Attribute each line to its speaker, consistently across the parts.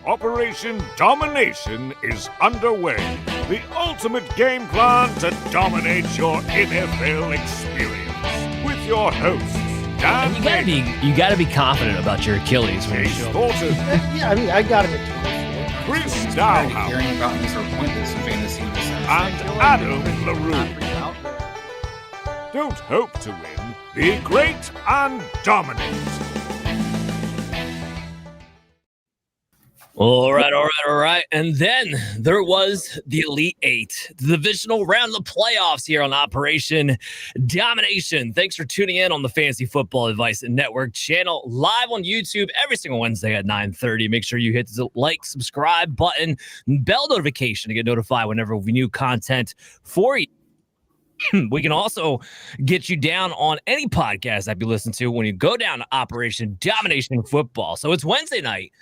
Speaker 1: Operation Domination is underway. The ultimate game plan to dominate your NFL experience. With your hosts, Dan
Speaker 2: You gotta be confident about your Achilles when you show up.
Speaker 1: Thornton,
Speaker 3: Yeah, I mean, I got him at 2.
Speaker 1: Chris
Speaker 4: Hearing
Speaker 1: Dowhouse,
Speaker 4: about his appointments in fantasy in the sense.
Speaker 1: and Adam LaRue. Don't hope to win. Be great and dominate.
Speaker 2: All right. And then there was the Elite Eight, the Divisional Round of the playoffs here on Operation Domination. Thanks for tuning in on the Fantasy Football Advice Network channel, live on YouTube every single Wednesday at 9:30. Make sure you hit the like, subscribe button, and bell notification to get notified whenever we new content for you. We can also get you down on any podcast that you listen to when you go down to Operation Domination Football. So it's Wednesday night,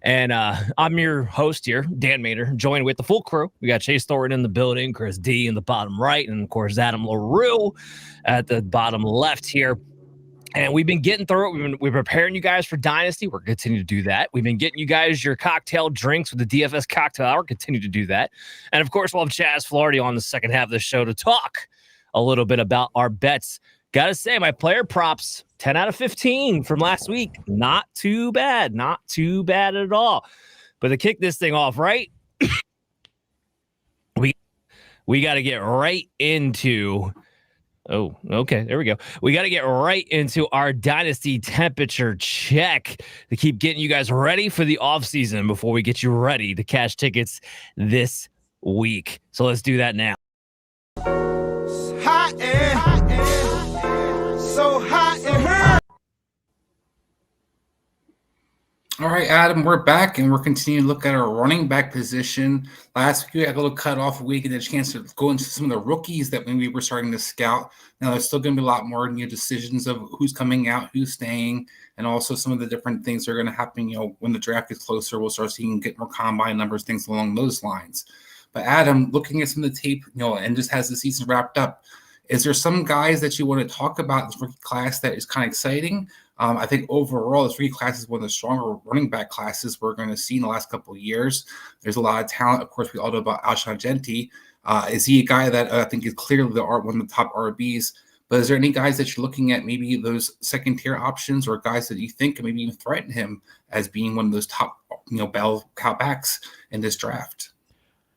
Speaker 2: and I'm your host here, Dan Mader, joined with the full crew. We got Chase Thornton in the building, Chris D in the bottom right, and of course Adam LaRue at the bottom left here. And we've been getting through it. We're preparing you guys for Dynasty. We're continuing to do that. We've been getting you guys your cocktail drinks with the DFS Cocktail Hour. Continue to do that. And of course, we'll have Chaz Filardi on the second half of the show to talk a little bit about our bets. Gotta say, my player props, 10 out of 15 from last week. Not too bad. Not too bad at all. But to kick this thing off, right? we got to get right into... Oh, okay. There we go. We got to get right into our Dynasty temperature check to keep getting you guys ready for the offseason before we get you ready to cash tickets this week. So let's do that now.
Speaker 5: Hot and so hot in here.
Speaker 4: All right, Adam, we're back and we're continuing to look at our running back position. Last week we had a little cutoff week and a chance to go into some of the rookies that maybe we're starting to scout. Now there's still going to be a lot more decisions of who's coming out, who's staying, and also some of the different things that are going to happen. When the draft gets closer, we'll start seeing get more combine numbers, things along those lines. But Adam, looking at some of the tape, and just has the season wrapped up, is there some guys that you want to talk about in this rookie class that is kind of exciting? I think overall, this rookie class is one of the stronger running back classes we're going to see in the last couple of years. There's a lot of talent. Of course, we all know about Alshon Jeffrey. Is he a guy that I think is clearly one of the top RBs? But is there any guys that you're looking at, maybe those second-tier options or guys that you think can maybe even threaten him as being one of those top, bell cow backs in this draft?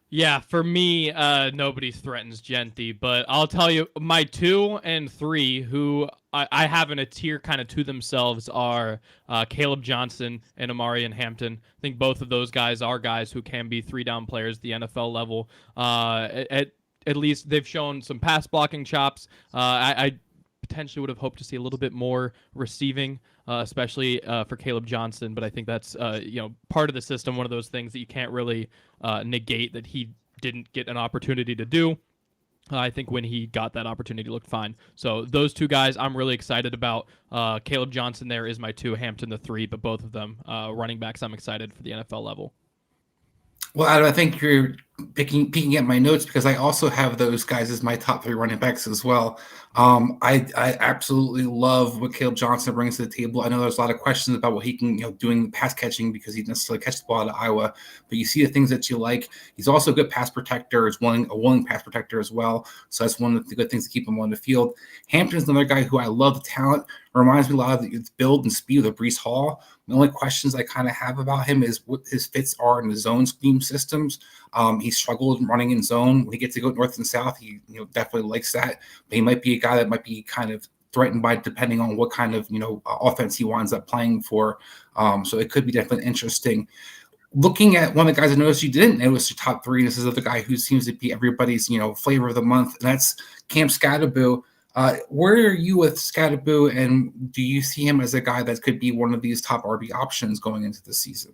Speaker 6: Yeah, for me, nobody threatens Genty, but I'll tell you, my 2 and 3, who I have in a tier kind of to themselves, are Caleb Johnson and Amarian Hampton. I think both of those guys are guys who can be 3-down players at the NFL level. At least they've shown some pass blocking chops. I potentially would have hoped to see a little bit more receiving, especially for Caleb Johnson. But I think that's part of the system, one of those things that you can't really negate that he didn't get an opportunity to do. I think when he got that opportunity, looked fine. So those two guys I'm really excited about. Caleb Johnson there is my 2, Hampton the 3, but both of them running backs I'm excited for the NFL level.
Speaker 4: Well, Adam, I think you're peeking at my notes because I also have those guys as my top 3 running backs as well. I absolutely love what Caleb Johnson brings to the table. I know there's a lot of questions about what he can, doing pass catching because he doesn't necessarily catch the ball out of Iowa. But you see the things that you like. He's also a good pass protector. Is a willing pass protector as well. So that's one of the good things to keep him on the field. Hampton's another guy who I love the talent. Reminds me a lot of the build and speed of Breece Hall. The only questions I kind of have about him is what his fits are in the zone scheme systems. He struggled running in zone. When he gets to go north and south, he definitely likes that. But he might be a guy that might be kind of threatened by depending on what kind of offense he winds up playing for. So it could be definitely interesting. Looking at one of the guys I noticed you didn't notice your top 3. This is the guy who seems to be everybody's flavor of the month, and that's Cam Skattebo. Where are you with Skattebo, and do you see him as a guy that could be one of these top RB options going into the season?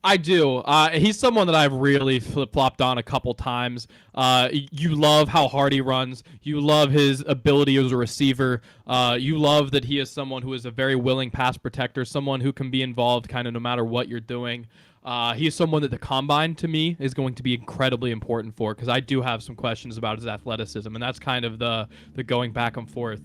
Speaker 6: I do. He's someone that I've really flip-flopped on a couple times. You love how hard he runs. You love his ability as a receiver. You love that he is someone who is a very willing pass protector, someone who can be involved kind of no matter what you're doing. He's someone that the combine to me is going to be incredibly important for, because I do have some questions about his athleticism, and that's kind of the going back and forth.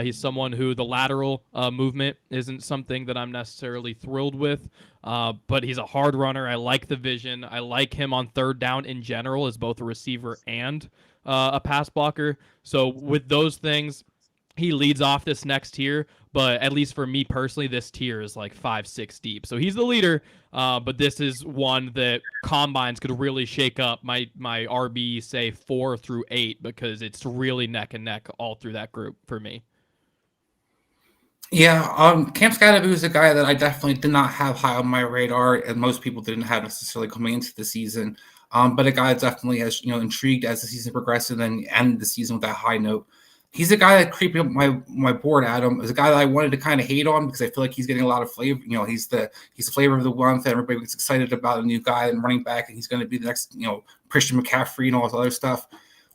Speaker 6: He's someone who the lateral movement isn't something that I'm necessarily thrilled with, but he's a hard runner. I like the vision. I like him on third down in general as both a receiver and a pass blocker. So with those things, he leads off this next tier, but at least for me personally, this tier is like 5-6 deep. So he's the leader, but this is one that combines could really shake up my RB, say 4 through 8, because it's really neck and neck all through that group for me.
Speaker 4: Yeah, Cam Scadaboo is a guy that I definitely did not have high on my radar, and most people didn't have necessarily coming into the season. But a guy that definitely has intrigued as the season progressed and then ended the season with that high note. He's a guy that creeped up my board, Adam. Is a guy that I wanted to kind of hate on because I feel like he's getting a lot of flavor. He's the flavor of the month. Everybody gets excited about a new guy and running back, and he's going to be the next Christian McCaffrey and all this other stuff.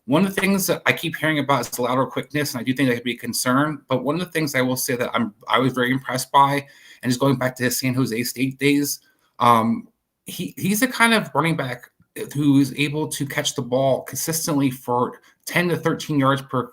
Speaker 4: One of the things that I keep hearing about is the lateral quickness, and I do think that could be a concern. But one of the things I will say that I was very impressed by, and just going back to his San Jose State days, he's the kind of running back who is able to catch the ball consistently for 10 to 13 yards per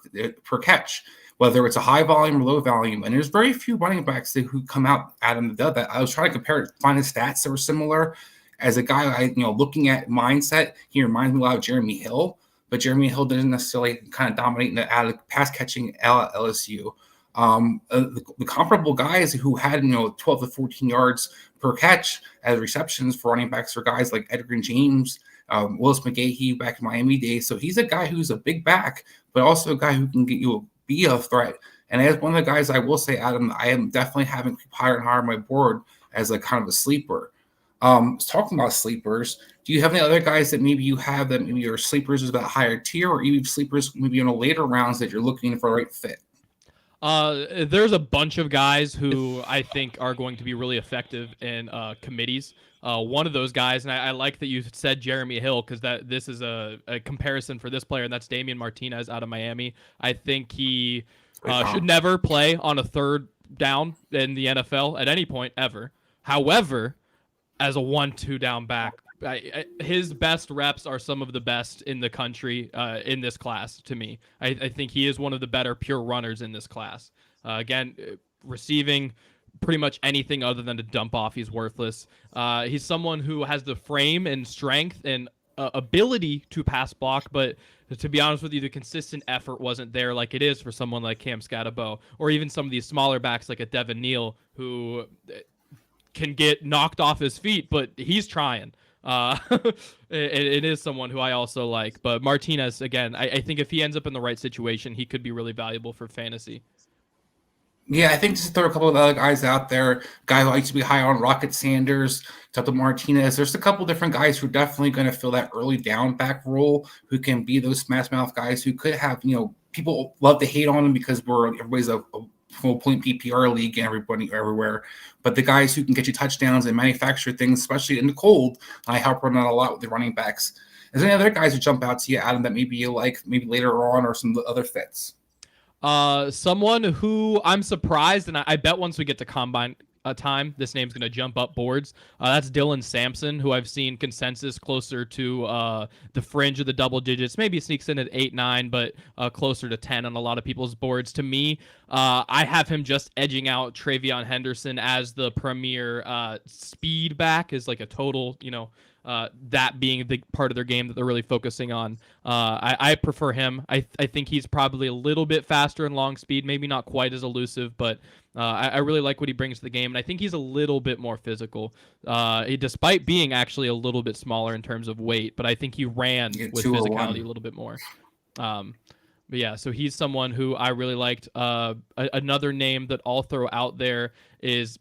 Speaker 4: catch, whether it's a high volume or low volume. And there's very few running backs who come out that I was trying to compare it, find his stats that were similar. As a guy, looking at mindset, he reminds me a lot of Jeremy Hill, but Jeremy Hill didn't necessarily kind of dominate in the pass catching at LSU. The comparable guys who had 12 to 14 yards per catch as receptions for running backs are guys like Edgerrin James, Willis McGahee back in Miami days. So he's a guy who's a big back, but also a guy who can be a threat. And as one of the guys I will say, Adam, I am definitely having higher and higher on my board as a kind of a sleeper. Talking about sleepers, do you have any other guys that maybe you have that maybe your sleepers is about higher tier, or even sleepers maybe in the later rounds that you're looking for the right fit?
Speaker 6: There's a bunch of guys who I think are going to be really effective in committees. One of those guys, and I like that you said Jeremy Hill, because this is a comparison for this player, and that's Damian Martinez out of Miami. I think he should never play on a third down in the NFL at any point ever. However, as a 1-2 down back, his best reps are some of the best in the country in this class to me. I think he is one of the better pure runners in this class. Again, receiving pretty much anything other than to dump off, he's worthless. He's someone who has the frame and strength and ability to pass block, but to be honest with you, the consistent effort wasn't there like it is for someone like Cam Scadaboo, or even some of these smaller backs like a Devin Neal, who can get knocked off his feet, but he's trying. It is someone who I also like. But Martinez, again, I think if he ends up in the right situation, he could be really valuable for fantasy.
Speaker 4: Yeah, I think just throw a couple of other guys out there. Guy who I used to be high on, Rocket Sanders, Tato Martinez. There's a couple different guys who are definitely going to fill that early down back role, who can be those smash mouth guys who could have, people love to hate on them because everybody's a full point PPR league and everybody everywhere. But the guys who can get you touchdowns and manufacture things, especially in the cold, I help run out a lot with the running backs. Is there any other guys who jump out to you, Adam, that maybe you like, maybe later on, or some other fits?
Speaker 6: Someone who I'm surprised, and I bet once we get to combine time, this name's going to jump up boards. That's Dylan Sampson, who I've seen consensus closer to the fringe of the double digits. Maybe sneaks in at 8-9, but closer to 10 on a lot of people's boards. To me, I have him just edging out Travion Henderson as the premier speed back, is like a total, that being the part of their game that they're really focusing on. I prefer him. I think he's probably a little bit faster in long speed, maybe not quite as elusive, but I really like what he brings to the game, and I think he's a little bit more physical, despite being actually a little bit smaller in terms of weight, but I think he ran with physicality a little bit more. But yeah, so he's someone who I really liked. Another name that I'll throw out there is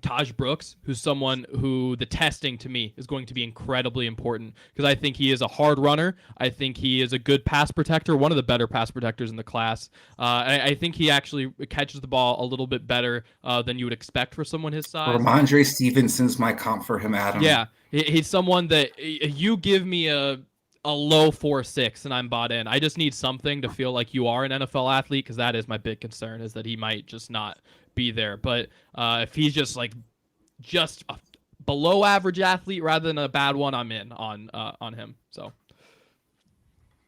Speaker 6: Taj Brooks, who's someone who the testing to me is going to be incredibly important, because I think he is a hard runner. I think he is a good pass protector, one of the better pass protectors in the class. I think he actually catches the ball a little bit better than you would expect for someone his size.
Speaker 4: Ramondre Stevenson's my comp for him, Adam.
Speaker 6: Yeah, he's someone that you give me a low 4.6 and I'm bought in. I just need something to feel like you are an NFL athlete, because that is my big concern, is that he might just not be there. But if he's just a below average athlete rather than a bad one, I'm in on him. So.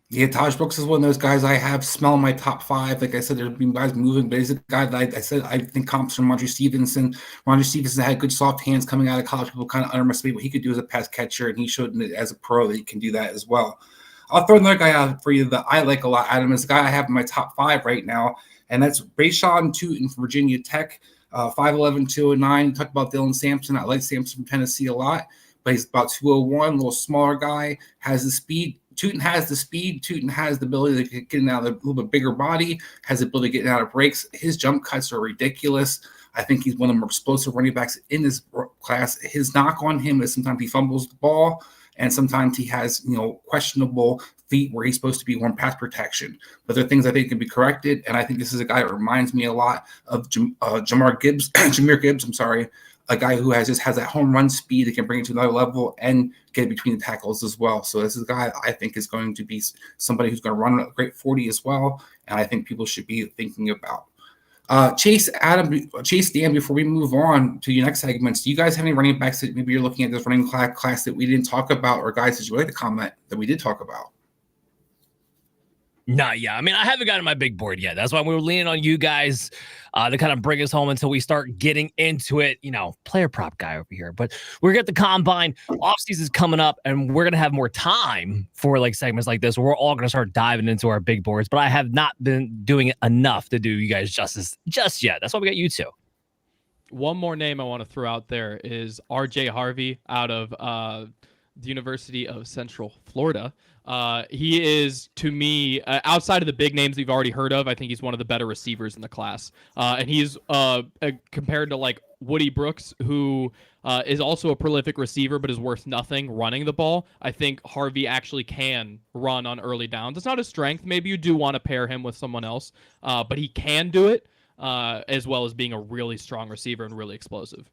Speaker 4: Yeah, Taj Brooks is one of those guys I have smell in my top 5. Like I said, there's been guys moving, but he's a guy that I said I think comps from Roger Stevenson. Roger Stevenson had good soft hands coming out of college. People kind of underestimate what he could do as a pass catcher, and he showed as a pro that he can do that as well. I'll throw another guy out for you that I like a lot, Adam. Is a guy I have in my top 5 right now, and that's Rayshawn Tootin from Virginia Tech, 5'11", 209. Talk about Dylan Sampson. I like Sampson from Tennessee a lot, but he's about 201, a little smaller guy, has the speed. Tootin has the speed. Tootin has the ability to get in out of a little bit bigger body, has the ability to get out of breaks. His jump cuts are ridiculous. I think he's one of the more explosive running backs in this class. His knock on him is sometimes he fumbles the ball, and sometimes he has questionable feet where he's supposed to be on pass protection. But there are things I think can be corrected, and I think this is a guy that reminds me a lot of Jahmyr Gibbs. I'm sorry. A guy who has that home run speed that can bring it to another level and get between the tackles as well. So this is a guy I think is going to be somebody who's going to run a great 40 as well, and I think people should be thinking about. Chase, Dan, before we move on to your next segments, do you guys have any running backs that maybe you're looking at this running class that we didn't talk about, or guys that you would like to comment that we did talk about?
Speaker 2: Not yet. I mean, I haven't gotten my big board yet. That's why we were leaning on you guys to kind of bring us home until we start getting into it. Player prop guy over here. But we're going to get the combine. Offseason's coming up, and we're going to have more time for segments like this. We're all going to start diving into our big boards. But I have not been doing it enough to do you guys justice just yet. That's why we got you two.
Speaker 6: One more name I want to throw out there is R.J. Harvey out of the University of Central Florida. He is, to me, outside of the big names we've already heard of, I think he's one of the better receivers in the class. And he's compared to Woody Brooks, who is also a prolific receiver, but is worth nothing running the ball. I think Harvey actually can run on early downs. It's not his strength. Maybe you do want to pair him with someone else, but he can do it, as well as being a really strong receiver and really explosive.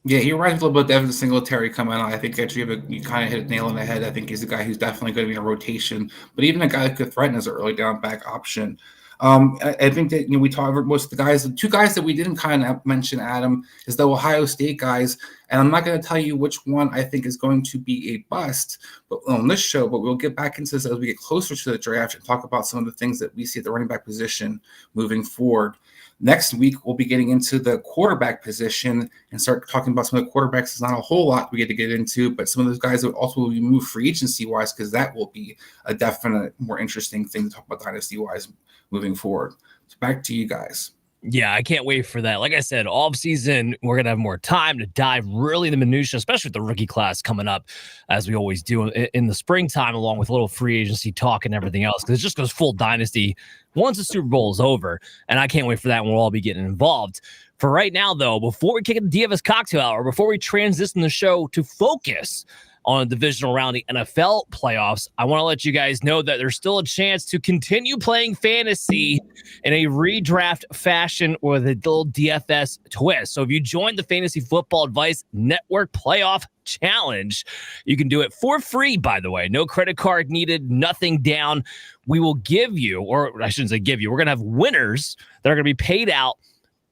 Speaker 4: Yeah, he reminds me a little bit of Devin Singletary coming on. I think actually you kind of hit a nail on the head. I think he's a guy who's definitely going to be in a rotation, but even a guy that could threaten as an early down back option. I think that we talk about most of the guys. The two guys that we didn't kind of mention, Adam, is the Ohio State guys, and I'm not going to tell you which one I think is going to be a bust, but on this show. But we'll get back into this as we get closer to the draft and talk about some of the things that we see at the running back position moving forward. Next week, we'll be getting into the quarterback position and start talking about some of the quarterbacks. There's not a whole lot we get to get into, but some of those guys that also will be moved free agency-wise, because that will be a definite more interesting thing to talk about dynasty-wise moving forward. So back to you guys.
Speaker 2: Yeah, I can't wait for that. Like I said, off season, we're going to have more time to dive really into minutia, especially with the rookie class coming up, as we always do in the springtime, along with a little free agency talk and everything else, because it just goes full dynasty once the Super Bowl is over, and I can't wait for that, and we'll all be getting involved. For right now, though, before we kick it the DFS cocktail hour, before we transition the show to focus on the divisional round, the NFL playoffs, I want to let you guys know that there's still a chance to continue playing fantasy in a redraft fashion with a little DFS twist. So if you join the Fantasy Football Advice Network Playoff Challenge, you can do it for free, by the way. No credit card needed, nothing down. We will give you, or I shouldn't say give you, we're going to have winners that are going to be paid out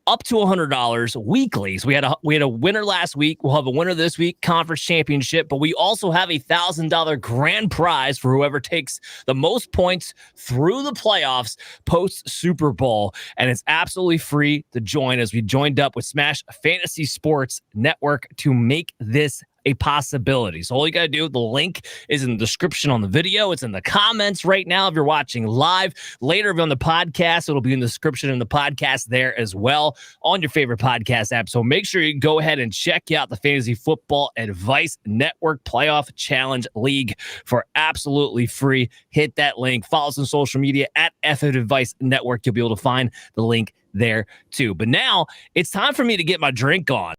Speaker 2: up to $100 weekly. So we had a winner last week. We'll have a winner this week, conference championship, but we also have a $1,000 grand prize for whoever takes the most points through the playoffs post Super Bowl. And it's absolutely free to join, as we joined up with Smash Fantasy Sports Network to make this a possibility. So all you got to do, the link is in the description on the video. It's in the comments right now if you're watching live. Later, if you're on the podcast, it'll be in the description in the podcast there as well on your favorite podcast app. So make sure you go ahead and check out the Fantasy Football Advice Network Playoff Challenge League for absolutely free. Hit that link. Follow us on social media at FF Advice Network. You'll be able to find the link there too. But now it's time for me to get my drink on.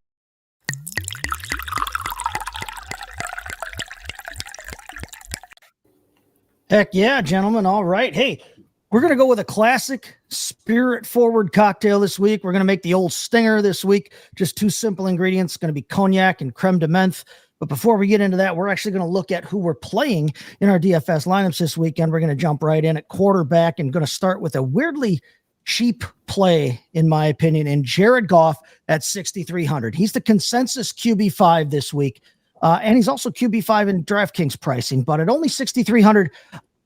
Speaker 3: Heck yeah, gentlemen. All right. Hey, we're going to go with a classic spirit-forward cocktail this week. We're going to make the old stinger this week. Just two simple ingredients. It's going to be cognac and creme de menthe. But before we get into that, we're actually going to look at who we're playing in our DFS lineups this weekend. We're going to jump right in at quarterback and going to start with a weirdly cheap play, in my opinion, in Jared Goff at 6,300. He's the consensus QB5 this week. And he's also QB5 in DraftKings pricing, but at only 6,300,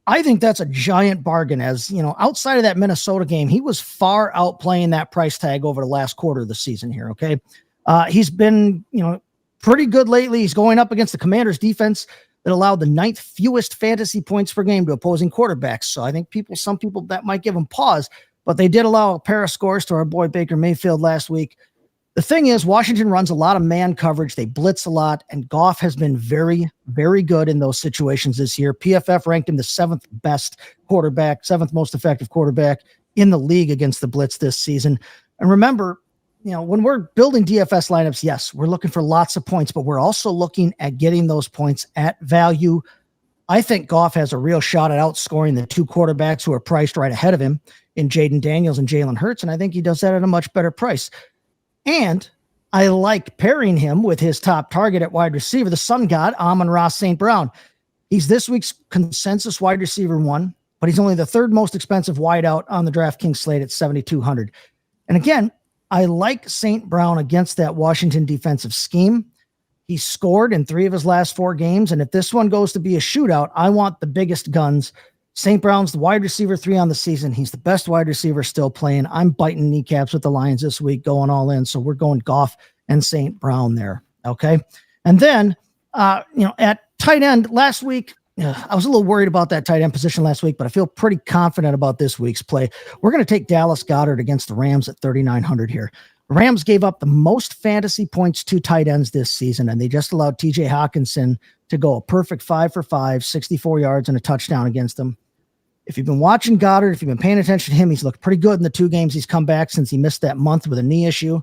Speaker 3: I think that's a giant bargain. As you know, outside of that Minnesota game, he was far outplaying that price tag over the last quarter of the season here. Okay. He's been, pretty good lately. He's going up against the Commanders defense that allowed the 9th fewest fantasy points per game to opposing quarterbacks. So I think some people that might give them pause, but they did allow a pair of scores to our boy Baker Mayfield last week. The thing is, Washington runs a lot of man coverage. They blitz a lot, and Goff has been very, very good in those situations this year. PFF ranked him the 7th best quarterback, 7th most effective quarterback in the league against the blitz this season. And remember, when we're building DFS lineups, yes, we're looking for lots of points, but we're also looking at getting those points at value. I think Goff has a real shot at outscoring the 2 quarterbacks who are priced right ahead of him in Jaden Daniels and Jalen Hurts, and I think he does that at a much better price. And I like pairing him with his top target at wide receiver, the Sun God, Amon-Ra St. Brown. He's this week's consensus wide receiver 1, but he's only the 3rd most expensive wideout on the DraftKings slate at 7,200. And again, I like St. Brown against that Washington defensive scheme. He scored in 3 of his last 4 games, and if this one goes to be a shootout, I want the biggest guns. St. Brown's the wide receiver 3 on the season. He's the best wide receiver still playing. I'm biting kneecaps with the Lions this week, going all in. So we're going Goff and St. Brown there. Okay. And then, at tight end last week, I was a little worried about that tight end position last week, but I feel pretty confident about this week's play. We're going to take Dallas Goedert against the Rams at 3,900 here. The Rams gave up the most fantasy points to tight ends this season, and they just allowed TJ Hawkinson to go a perfect 5 for 5, 64 yards and a touchdown against them. If you've been watching Goddard, if you've been paying attention to him, he's looked pretty good in the 2 games he's come back since he missed that month with a knee issue,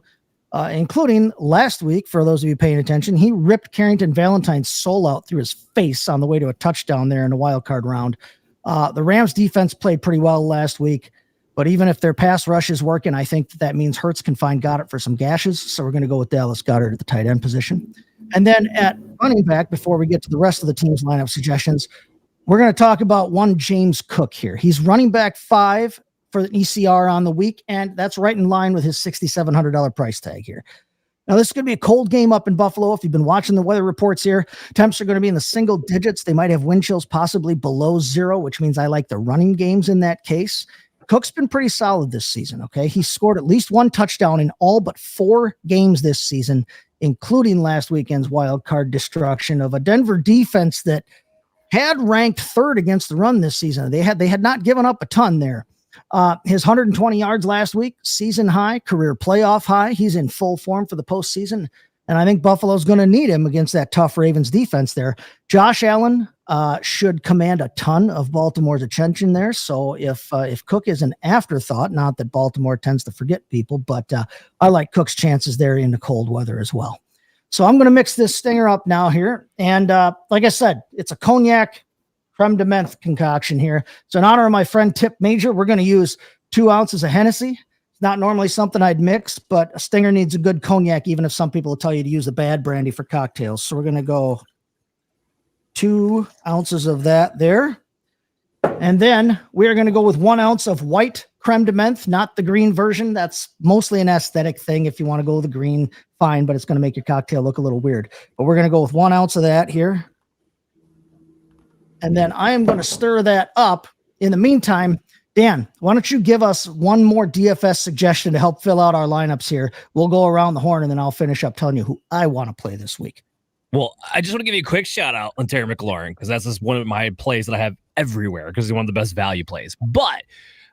Speaker 3: including last week. For those of you paying attention, he ripped Carrington Valentine's soul out through his face on the way to a touchdown there in the wild card round. The Rams defense played pretty well last week, but even if their pass rush is working, I think that means Hurts can find Goddard for some gashes. So we're going to go with Dallas Goedert at the tight end position. And then at running back, before we get to the rest of the team's lineup suggestions, we're going to talk about one James Cook here. He's running back 5 for the ECR on the week, and that's right in line with his $6,700 price tag here. Now, this is going to be a cold game up in Buffalo. If you've been watching the weather reports here, temps are going to be in the single digits. They might have wind chills possibly below 0, which means I like the running games in that case. Cook's been pretty solid this season, okay? He scored at least 1 touchdown in all but 4 games this season, including last weekend's wild card destruction of a Denver defense that had ranked 3rd against the run this season. They had not given up a ton there. His 120 yards last week, season high, career playoff high. He's in full form for the postseason, and I think Buffalo's going to need him against that tough Ravens defense there. Josh Allen should command a ton of Baltimore's attention there. So if Cook is an afterthought, not that Baltimore tends to forget people, but I like Cook's chances there in the cold weather as well. So I'm going to mix this stinger up now here. And like I said, it's a cognac creme de menthe concoction here. So in honor of my friend Tip Major, we're going to use 2 ounces of Hennessy. It's not normally something I'd mix, but a stinger needs a good cognac, even if some people will tell you to use a bad brandy for cocktails. So we're going to go 2 ounces of that there. And then we are going to go with 1 ounce of white creme de menthe, not the green version. That's mostly an aesthetic thing. If you want to go with the green, fine, but it's going to make your cocktail look a little weird. But we're going to go with 1 ounce of that here. And then I am going to stir that up. In the meantime, Dan, why don't you give us one more DFS suggestion to help fill out our lineups here? We'll go around the horn, and then I'll finish up telling you who I want to play this week.
Speaker 2: Well, I just want to give you a quick shout out on Terry McLaurin, because that's just one of my plays that I have everywhere because he's one of the best value plays. But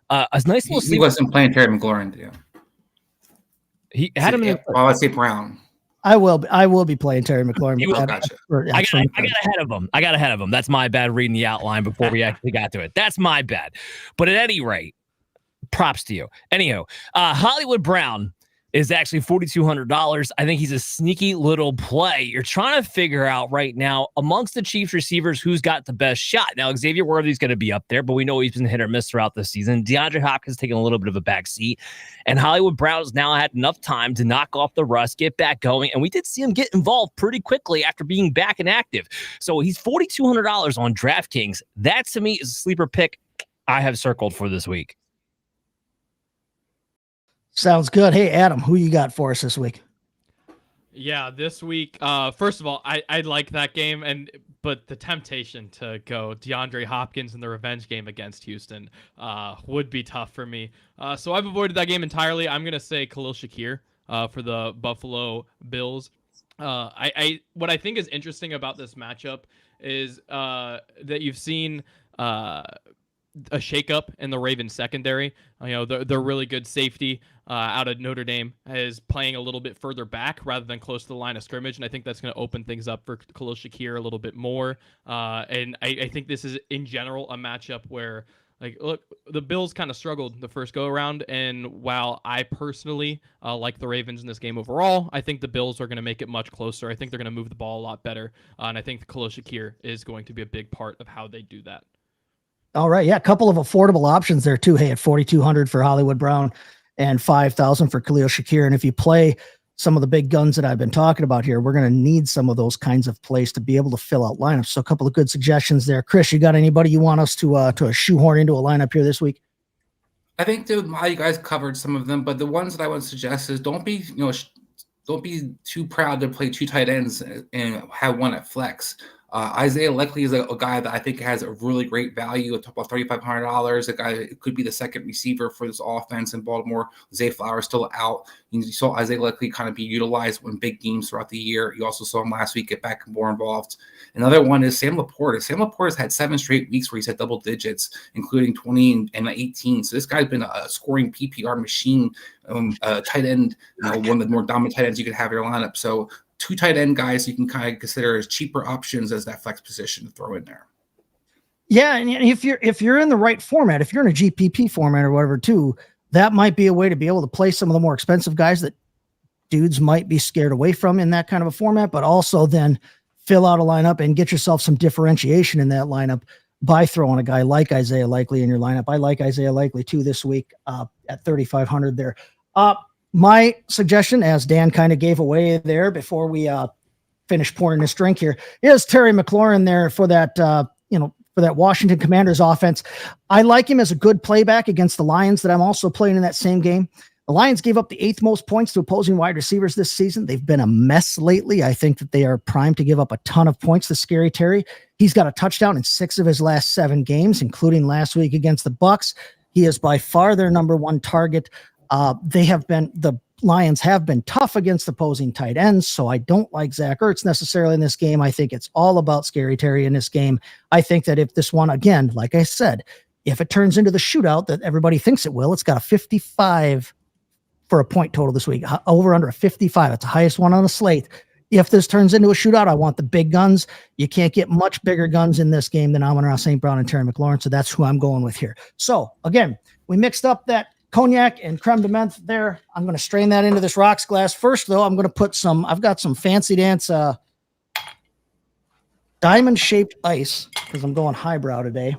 Speaker 2: a nice little
Speaker 4: he wasn't playing Terry McLaurin, yeah.
Speaker 2: He had him in
Speaker 4: let's say Brown.
Speaker 3: I will be playing Terry McLaurin.
Speaker 4: Gotcha.
Speaker 2: I got ahead of him. That's my bad reading the outline before we actually got to it. That's my bad. But at any rate, props to you. Anyhow, Hollywood Brown is actually $4,200. I think he's a sneaky little play. You're trying to figure out right now amongst the Chiefs receivers who's got the best shot. Now, Xavier Worthy's going to be up there, but we know he's been hit or miss throughout the season. DeAndre Hopkins taking a little bit of a back seat, and Hollywood Brown's now had enough time to knock off the rust, get back going, and we did see him get involved pretty quickly after being back and active. So he's $4,200 on DraftKings. That, to me, is a sleeper pick I have circled for this week.
Speaker 3: Sounds good. Hey, Adam, who you got for us this week?
Speaker 6: Yeah, this week, first of all, I like that game, but the temptation to go DeAndre Hopkins in the revenge game against Houston would be tough for me. So I've avoided that game entirely. I'm gonna say Khalil Shakir for the Buffalo Bills. What I think is interesting about this matchup is that you've seen a shakeup in the Ravens secondary. They're really good safety out of Notre Dame is playing a little bit further back rather than close to the line of scrimmage, and I think that's going to open things up for Khalil Shakir a little bit more. And I think this is in general a matchup where, like, look, the Bills kind of struggled the first go around, and while I personally like the Ravens in this game overall, I think the Bills are going to make it much closer. I think they're going to move the ball a lot better, and I think Khalil Shakir is going to be a big part of how they do that.
Speaker 3: All right. Yeah. A couple of affordable options there too. Hey, at 4,200 for Hollywood Brown and 5,000 for Khalil Shakir. And if you play some of the big guns that I've been talking about here, we're going to need some of those kinds of plays to be able to fill out lineups. So a couple of good suggestions there. Chris, you got anybody you want us to shoehorn into a lineup here this week?
Speaker 4: I think you guys covered some of them, but the ones that I would suggest is don't be too proud to play two tight ends and have one at flex. Isaiah Likely is a guy that I think has a really great value at about $3,500. A guy who could be the second receiver for this offense in Baltimore. Zay Flowers still out. You saw Isaiah Likely kind of be utilized in big games throughout the year. You also saw him last week get back more involved. Another one is Sam Laporta. Sam Laporta's had 7 straight weeks where he's had double digits, including 20 and 18. So this guy's been a scoring PPR machine, tight end, one of the more dominant tight ends you could have in your lineup. So 2 tight end guys you can kind of consider as cheaper options as that flex position to throw in there.
Speaker 3: Yeah, and if you're in the right format, if you're in a GPP format or whatever too, that might be a way to be able to play some of the more expensive guys that dudes might be scared away from in that kind of a format, but also then fill out a lineup and get yourself some differentiation in that lineup by throwing a guy like Isaiah Likely in your lineup. I like Isaiah Likely too this week at 3,500 there. My suggestion, as Dan kind of gave away there before we finish pouring this drink here, is Terry McLaurin there for that, for that Washington Commanders offense. I like him as a good playback against the Lions that I'm also playing in that same game. The Lions gave up the 8th most points to opposing wide receivers this season. They've been a mess lately. I think that they are primed to give up a ton of points to Scary Terry. He's got a touchdown in 6 of his last 7 games, including last week against the Bucs. He is by far their number 1 target. The Lions have been tough against opposing tight ends, so I don't like Zach Ertz necessarily in this game. I think it's all about Scary Terry in this game. I think that if this one, again, like I said, if it turns into the shootout that everybody thinks it will, it's got a 55 for a point total this week, over under a 55. It's the highest one on the slate. If this turns into a shootout, I want the big guns. You can't get much bigger guns in this game than Amon-Ra St. Brown and Terry McLaurin, so that's who I'm going with here. So, again, we mixed up that cognac and creme de menthe there. I'm going to strain that into this rocks glass. First, though, I'm going to put I've got some Fancy Dance diamond-shaped ice because I'm going highbrow today.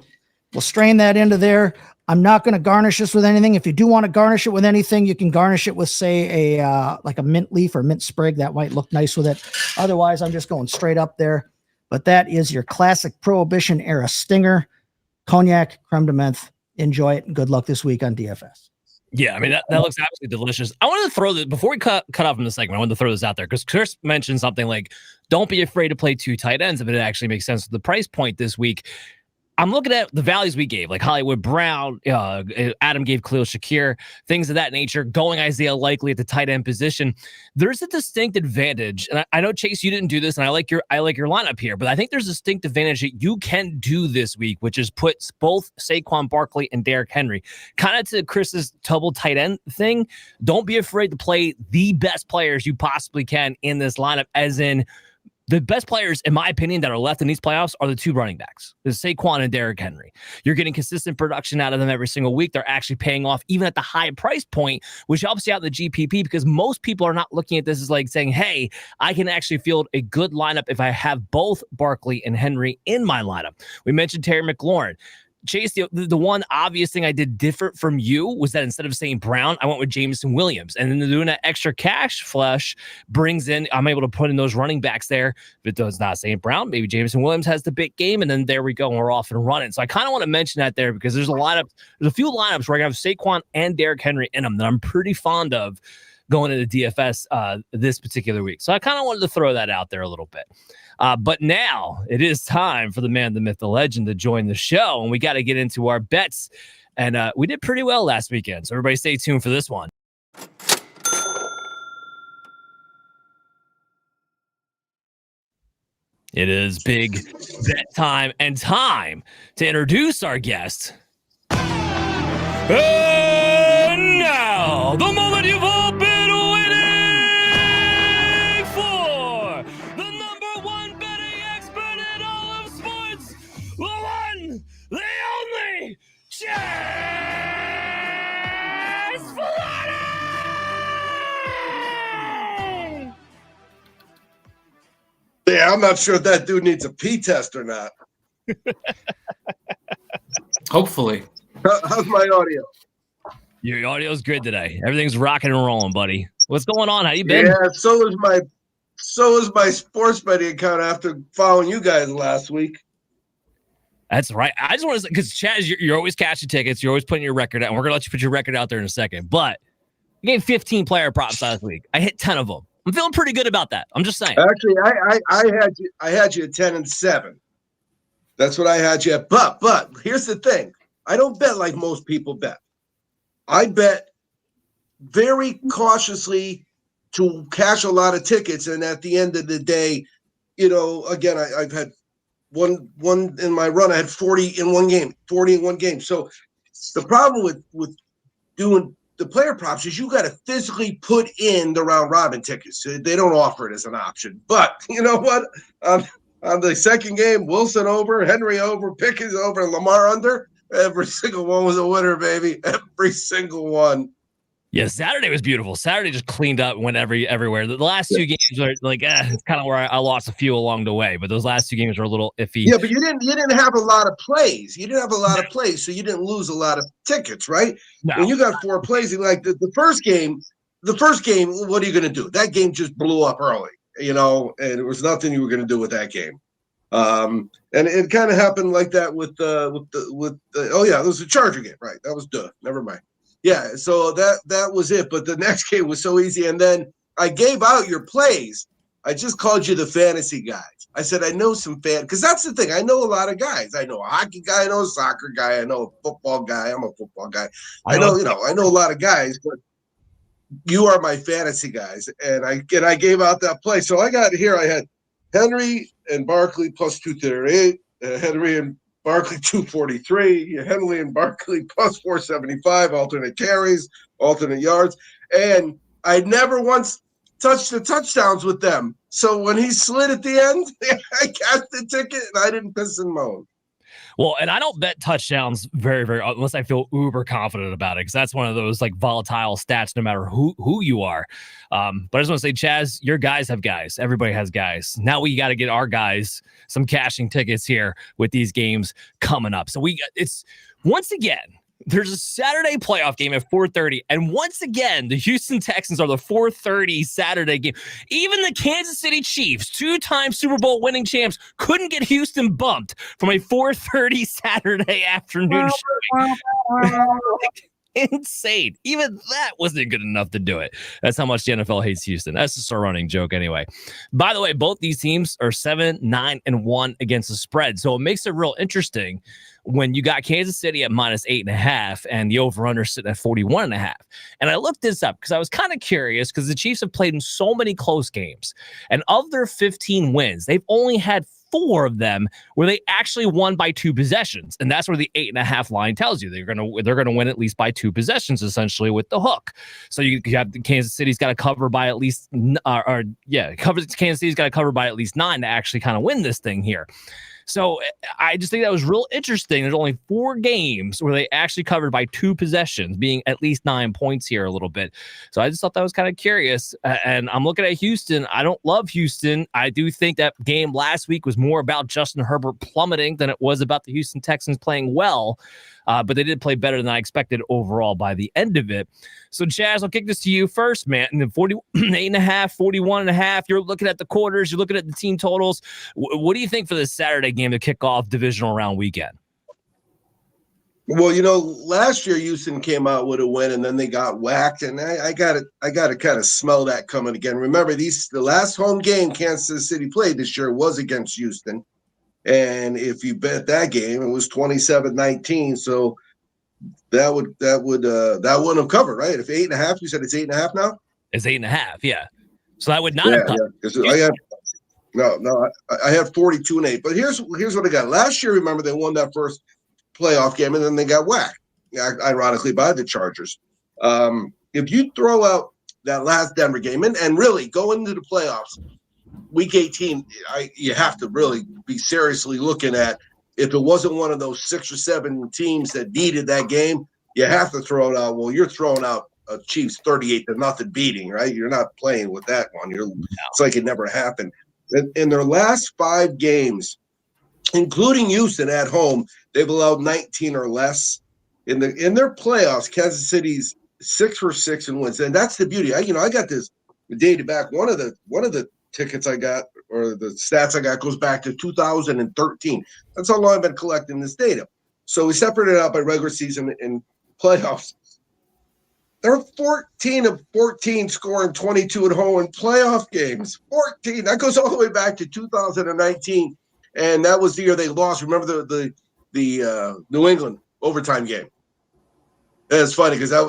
Speaker 3: We'll strain that into there. I'm not going to garnish this with anything. If you do want to garnish it with anything, you can garnish it with, say, like a mint leaf or mint sprig. That might look nice with it. Otherwise, I'm just going straight up there. But that is your classic Prohibition-era stinger, cognac, creme de menthe. Enjoy it, and good luck this week on DFS.
Speaker 2: Yeah, I mean, that looks absolutely delicious. I wanted to throw this, before we cut off from the segment, I wanted to throw this out there because Chris mentioned something like, don't be afraid to play 2 tight ends if it actually makes sense with the price point this week. I'm looking at the values we gave, like Hollywood Brown, Adam gave Khalil Shakir, things of that nature, going Isaiah Likely at the tight end position. There's a distinct advantage, and I know, Chase, you didn't do this, and I like your lineup here, but I think there's a distinct advantage that you can do this week, which is put both Saquon Barkley and Derrick Henry. Kind of to Chris's double tight end thing, don't be afraid to play the best players you possibly can in this lineup, as in the best players, in my opinion, that are left in these playoffs are the 2 running backs. There's Saquon and Derrick Henry. You're getting consistent production out of them every single week. They're actually paying off even at the high price point, which helps you out in the GPP because most people are not looking at this as like saying, hey, I can actually field a good lineup if I have both Barkley and Henry in my lineup. We mentioned Terry McLaurin. Chase, the one obvious thing I did different from you was that instead of saying Brown, I went with Jameson Williams. And then doing that extra cash flush brings in, I'm able to put in those running backs there. If it does not say Brown, maybe Jameson Williams has the big game, and then there we go, and we're off and running. So I kind of want to mention that there because there's a few lineups where I have Saquon and Derrick Henry in them that I'm pretty fond of going into DFS this particular week. So I kind of wanted to throw that out there a little bit. But now it is time for the man, the myth, the legend to join the show. And we got to get into our bets. And we did pretty well last weekend. So everybody stay tuned for this one. It is big bet time and time to introduce our guest. And now, the moment you've all been waiting for, the number one betting expert in all of sports, the one, the only, Chaz Filardi!
Speaker 7: Yeah, I'm not sure if that dude needs a pee test or not.
Speaker 4: Hopefully.
Speaker 7: How's my audio?
Speaker 2: Your audio's good today. Everything's rocking and rolling, buddy. What's going on? How you been?
Speaker 7: Yeah, so is my sports betting account after following you guys last week.
Speaker 2: That's right. I just want to say, because Chaz, you're always cashing tickets. You're always putting your record out. And we're going to let you put your record out there in a second. But you gave 15 player props last week. I hit 10 of them. I'm feeling pretty good about that. I'm just saying.
Speaker 7: Actually, I had you at 10-7. That's what I had you at. But here's the thing. I don't bet like most people bet. I bet very cautiously to cash a lot of tickets, and at the end of the day, again, I've had one in my run. I had 40 in one game. So the problem with doing the player props is you got to physically put in the round robin tickets. They don't offer it as an option. But you know what? On the second game, Wilson over, Henry over, Pickens over, and Lamar under. Every single one was a winner, baby. Every single one.
Speaker 2: Yeah, Saturday was beautiful. Saturday just cleaned up, went everywhere. The last two games are like, it's kind of where I lost a few along the way, but those last two games were a little iffy.
Speaker 7: Yeah, but you didn't have a lot of plays. You didn't have a lot of plays, so you didn't lose a lot of tickets, right?
Speaker 2: No.
Speaker 7: When you got 4 plays, like the first game, what are you going to do? That game just blew up early, and there was nothing you were going to do with that game. And it kind of happened like that with it was a Charger game, right? That was never mind. Yeah, so that was it. But the next game was so easy. And then I gave out your plays. I just called you the fantasy guys. I said, I know some because that's the thing. I know a lot of guys. I know a hockey guy. I know a soccer guy. I know a football guy. I'm a football guy. I know a lot of guys, but you are my fantasy guys. And I gave out that play. So I got here, I had Henry and Barkley plus 238, Henry and Barkley 243, Henley and Barkley plus 475, alternate carries, alternate yards. And I never once touched the touchdowns with them. So when he slid at the end, I cashed the ticket and I didn't piss and moan.
Speaker 2: Well, and I don't bet touchdowns very, very unless I feel uber confident about it, because that's one of those like volatile stats no matter who you are. But I just want to say, Chaz, your guys have guys. Everybody has guys. Now we got to get our guys some cashing tickets here with these games coming up. So it's once again, there's a Saturday playoff game at 4:30. And once again, the Houston Texans are the 4:30 Saturday game. Even the Kansas City Chiefs, 2-time Super Bowl winning champs, couldn't get Houston bumped from a 4:30 Saturday afternoon show. Insane. Even that wasn't good enough to do it. That's how much the NFL hates Houston. That's just a running joke anyway. By the way, both these teams are 7-9-1 against the spread. So it makes it real interesting when you got Kansas City at -8.5 and the over-under sitting at 41.5. And I looked this up because I was kind of curious because the Chiefs have played in so many close games. And of their 15 wins, they've only had 4 of them where they actually won by 2 possessions. And that's where the 8.5 line tells you they're going to win at least by 2 possessions, essentially, with the hook. So you have Kansas City's got to cover by at least Kansas City's got to cover by at least 9 to actually kind of win this thing here. So I just think that was real interesting. There's only 4 games where they actually covered by 2 possessions, being at least 9 points here a little bit. So I just thought that was kind of curious. And I'm looking at Houston. I don't love Houston. I do think that game last week was more about Justin Herbert plummeting than it was about the Houston Texans playing well. But they did play better than I expected overall by the end of it. So, Chaz, I'll kick this to you first, man. And then 48.5, 41.5. You're looking at the quarters. You're looking at the team totals. What do you think for this Saturday game to kick off divisional round weekend?
Speaker 7: Well, last year Houston came out with a win, and then they got whacked, and I got to kind of smell that coming again. Remember, the last home game Kansas City played this year was against Houston. And if you bet that game, it was 27-19. So that wouldn't have covered, right? If 8.5, you said it's 8.5 now.
Speaker 2: It's 8.5, yeah. So that would not have covered.
Speaker 7: Yeah. I had 42-8. But here's what I got. Last year, remember, they won that first playoff game, and then they got whacked, ironically, by the Chargers. If you throw out that last Denver game and really go into the playoffs, Week 18, you have to really be seriously looking at, if it wasn't one of those 6 or 7 teams that needed that game, you have to throw it out. Well, you're throwing out a Chiefs 38-0 beating, right? You're not playing with that one. It's like it never happened. In their last 5 games, including Houston at home, they've allowed 19 or less. In their playoffs, Kansas City's 6 for 6 in wins, and that's the beauty. I got this dated back. One of the tickets I got, or the stats I got, goes back to 2013. That's how long I've been collecting this data. So we separated it out by regular season and playoffs. They're 14 of 14 scoring 22 at home in playoff games. 14. That goes all the way back to 2019, and that was the year they lost. Remember the New England overtime game? It's funny because that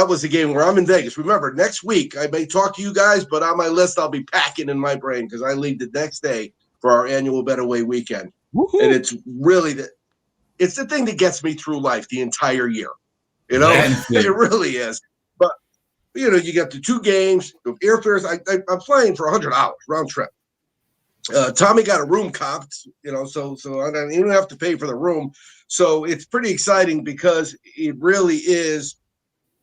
Speaker 7: was the game where I'm in Vegas. Remember, next week I may talk to you guys, but on my list I'll be packing in my brain because I leave the next day for our annual Better Way weekend. Woo-hoo. And it's really it's the thing that gets me through life the entire year. It really is. But you get the 2 games, the airfares. I'm flying for $100 round trip. Tommy got a room comped, so I don't even have to pay for the room. So it's pretty exciting because it really is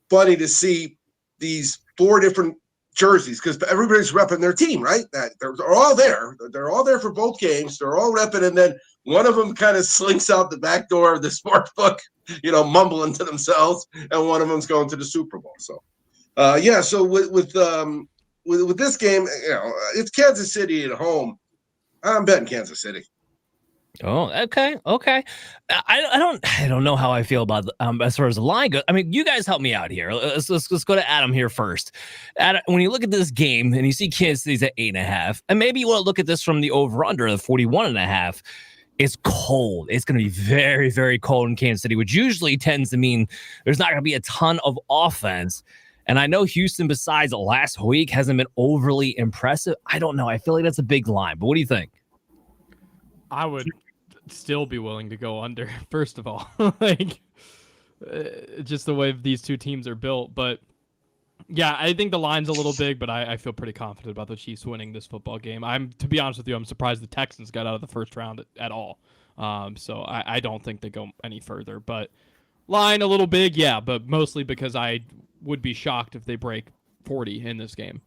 Speaker 7: funny to see these 4 different jerseys because everybody's repping their team, right? They're all there. They're all there for both games. They're all repping, and then one of them kind of slinks out the back door of the sports book, mumbling to themselves, and one of them's going to the Super Bowl. So, So with this game, it's Kansas City at home. I'm betting Kansas City.
Speaker 2: Oh, okay. I don't know how I feel about as far as the line goes. I mean, you guys help me out here. Let's go to Adam here first. Adam, when you look at this game and you see Kansas City's at 8.5, and maybe you want to look at this from the over/under the 41.5. It's cold. It's going to be very, very cold in Kansas City, which usually tends to mean there's not going to be a ton of offense. And I know Houston, besides last week, hasn't been overly impressive. I don't know. I feel like that's a big line. But what do you think?
Speaker 6: I would still be willing to go under, first of all. Just the way these 2 teams are built. But, yeah, I think the line's a little big, but I feel pretty confident about the Chiefs winning this football game. To be honest with you, I'm surprised the Texans got out of the first round at all. So I don't think they go any further. But line a little big, yeah, but mostly because I would be shocked if they break 40 in this game.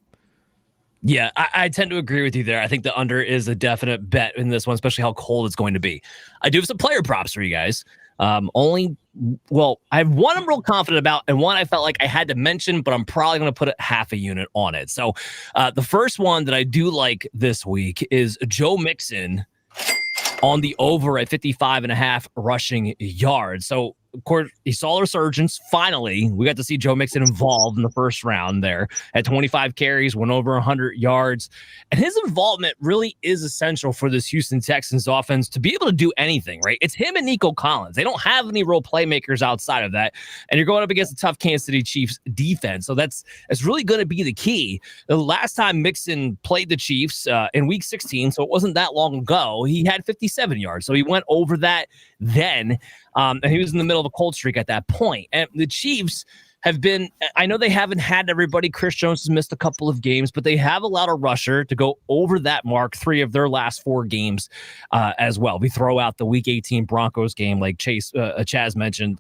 Speaker 2: Yeah, I tend to agree with you there. I think the under is a definite bet in this one, especially how cold it's going to be. I do have some player props for you guys. I have one I'm real confident about, and one I felt like I had to mention, but I'm probably going to put half a unit on it. So the first one that I do like this week is Joe Mixon on the over at 55.5 rushing yards. So, of course, he saw a resurgence. Finally, we got to see Joe Mixon involved in the first round there at 25 carries, went over 100 yards. And his involvement really is essential for this Houston Texans offense to be able to do anything, right? It's him and Nico Collins. They don't have any real playmakers outside of that. And you're going up against a tough Kansas City Chiefs defense. So that's really going to be the key. The last time Mixon played the Chiefs in week 16, so it wasn't that long ago, he had 57 yards. So he went over that then. And he was in the middle of a cold streak at that point. And the Chiefs have been, I know they haven't had everybody. Chris Jones has missed a couple of games, but they have allowed a rusher to go over that mark 3 of their last 4 games as well. We throw out the Week 18 Broncos game, like Chaz mentioned.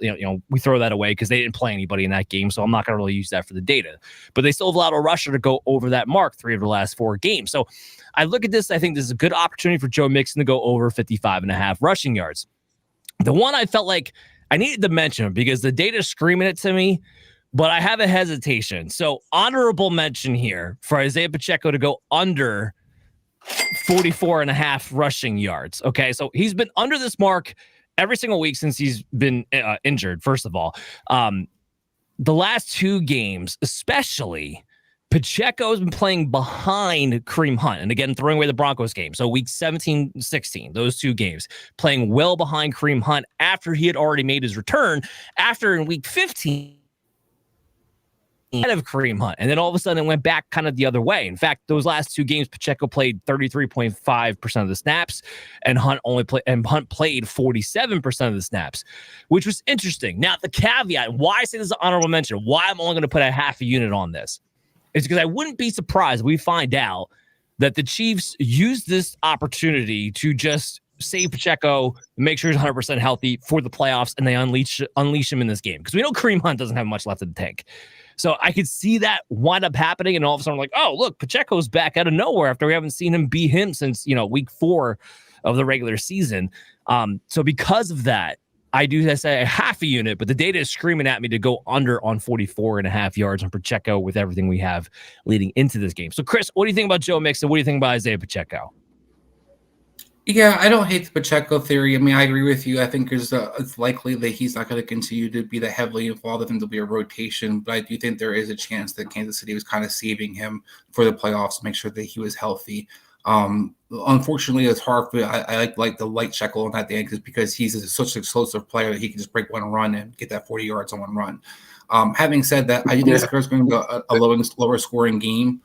Speaker 2: We throw that away because they didn't play anybody in that game, so I'm not going to really use that for the data. But they still have allowed a rusher to go over that mark 3 of the last 4 games. So I look at this, I think this is a good opportunity for Joe Mixon to go over 55.5 rushing yards. The one I felt like I needed to mention because the data is screaming it to me, but I have a hesitation. So honorable mention here for Isaiah Pacheco to go under 44.5 rushing yards. Okay, so he's been under this mark every single week since he's been injured, first of all. The last 2 games, especially, Pacheco has been playing behind Kareem Hunt. And again, throwing away the Broncos game. So week 17, 16, those 2 games, playing well behind Kareem Hunt after he had already made his return. After in week 15, ahead of Kareem Hunt. And then all of a sudden it went back kind of the other way. In fact, those last 2 games, Pacheco played 33.5% of the snaps and Hunt played 47% of the snaps, which was interesting. Now, the caveat, why I say this is an honorable mention, why I'm only going to put a half a unit on this, is because I wouldn't be surprised if we find out that the Chiefs use this opportunity to just save Pacheco, make sure he's 100% healthy for the playoffs, and they unleash him in this game. Because we know Kareem Hunt doesn't have much left in the tank. So I could see that wind up happening, and all of a sudden I'm like, oh, look, Pacheco's back out of nowhere after we haven't seen him be him since, week 4 of the regular season. So because of that, I do say a half a unit, but the data is screaming at me to go under on 44.5 yards on Pacheco with everything we have leading into this game. So, Chris, what do you think about Joe Mixon? What do you think about Isaiah Pacheco?
Speaker 4: Yeah, I don't hate the Pacheco theory. I mean, I agree with you. I think it's likely that he's not going to continue to be that heavily involved. I think there'll be a rotation, but I do think there is a chance that Kansas City was kind of saving him for the playoffs to make sure that he was healthy. Unfortunately, it's hard for I like the light Shekel on that day because he's such an explosive player that he can just break one run and get that 40 yards on one run. Having said that, I do think this is going to be a lower scoring game.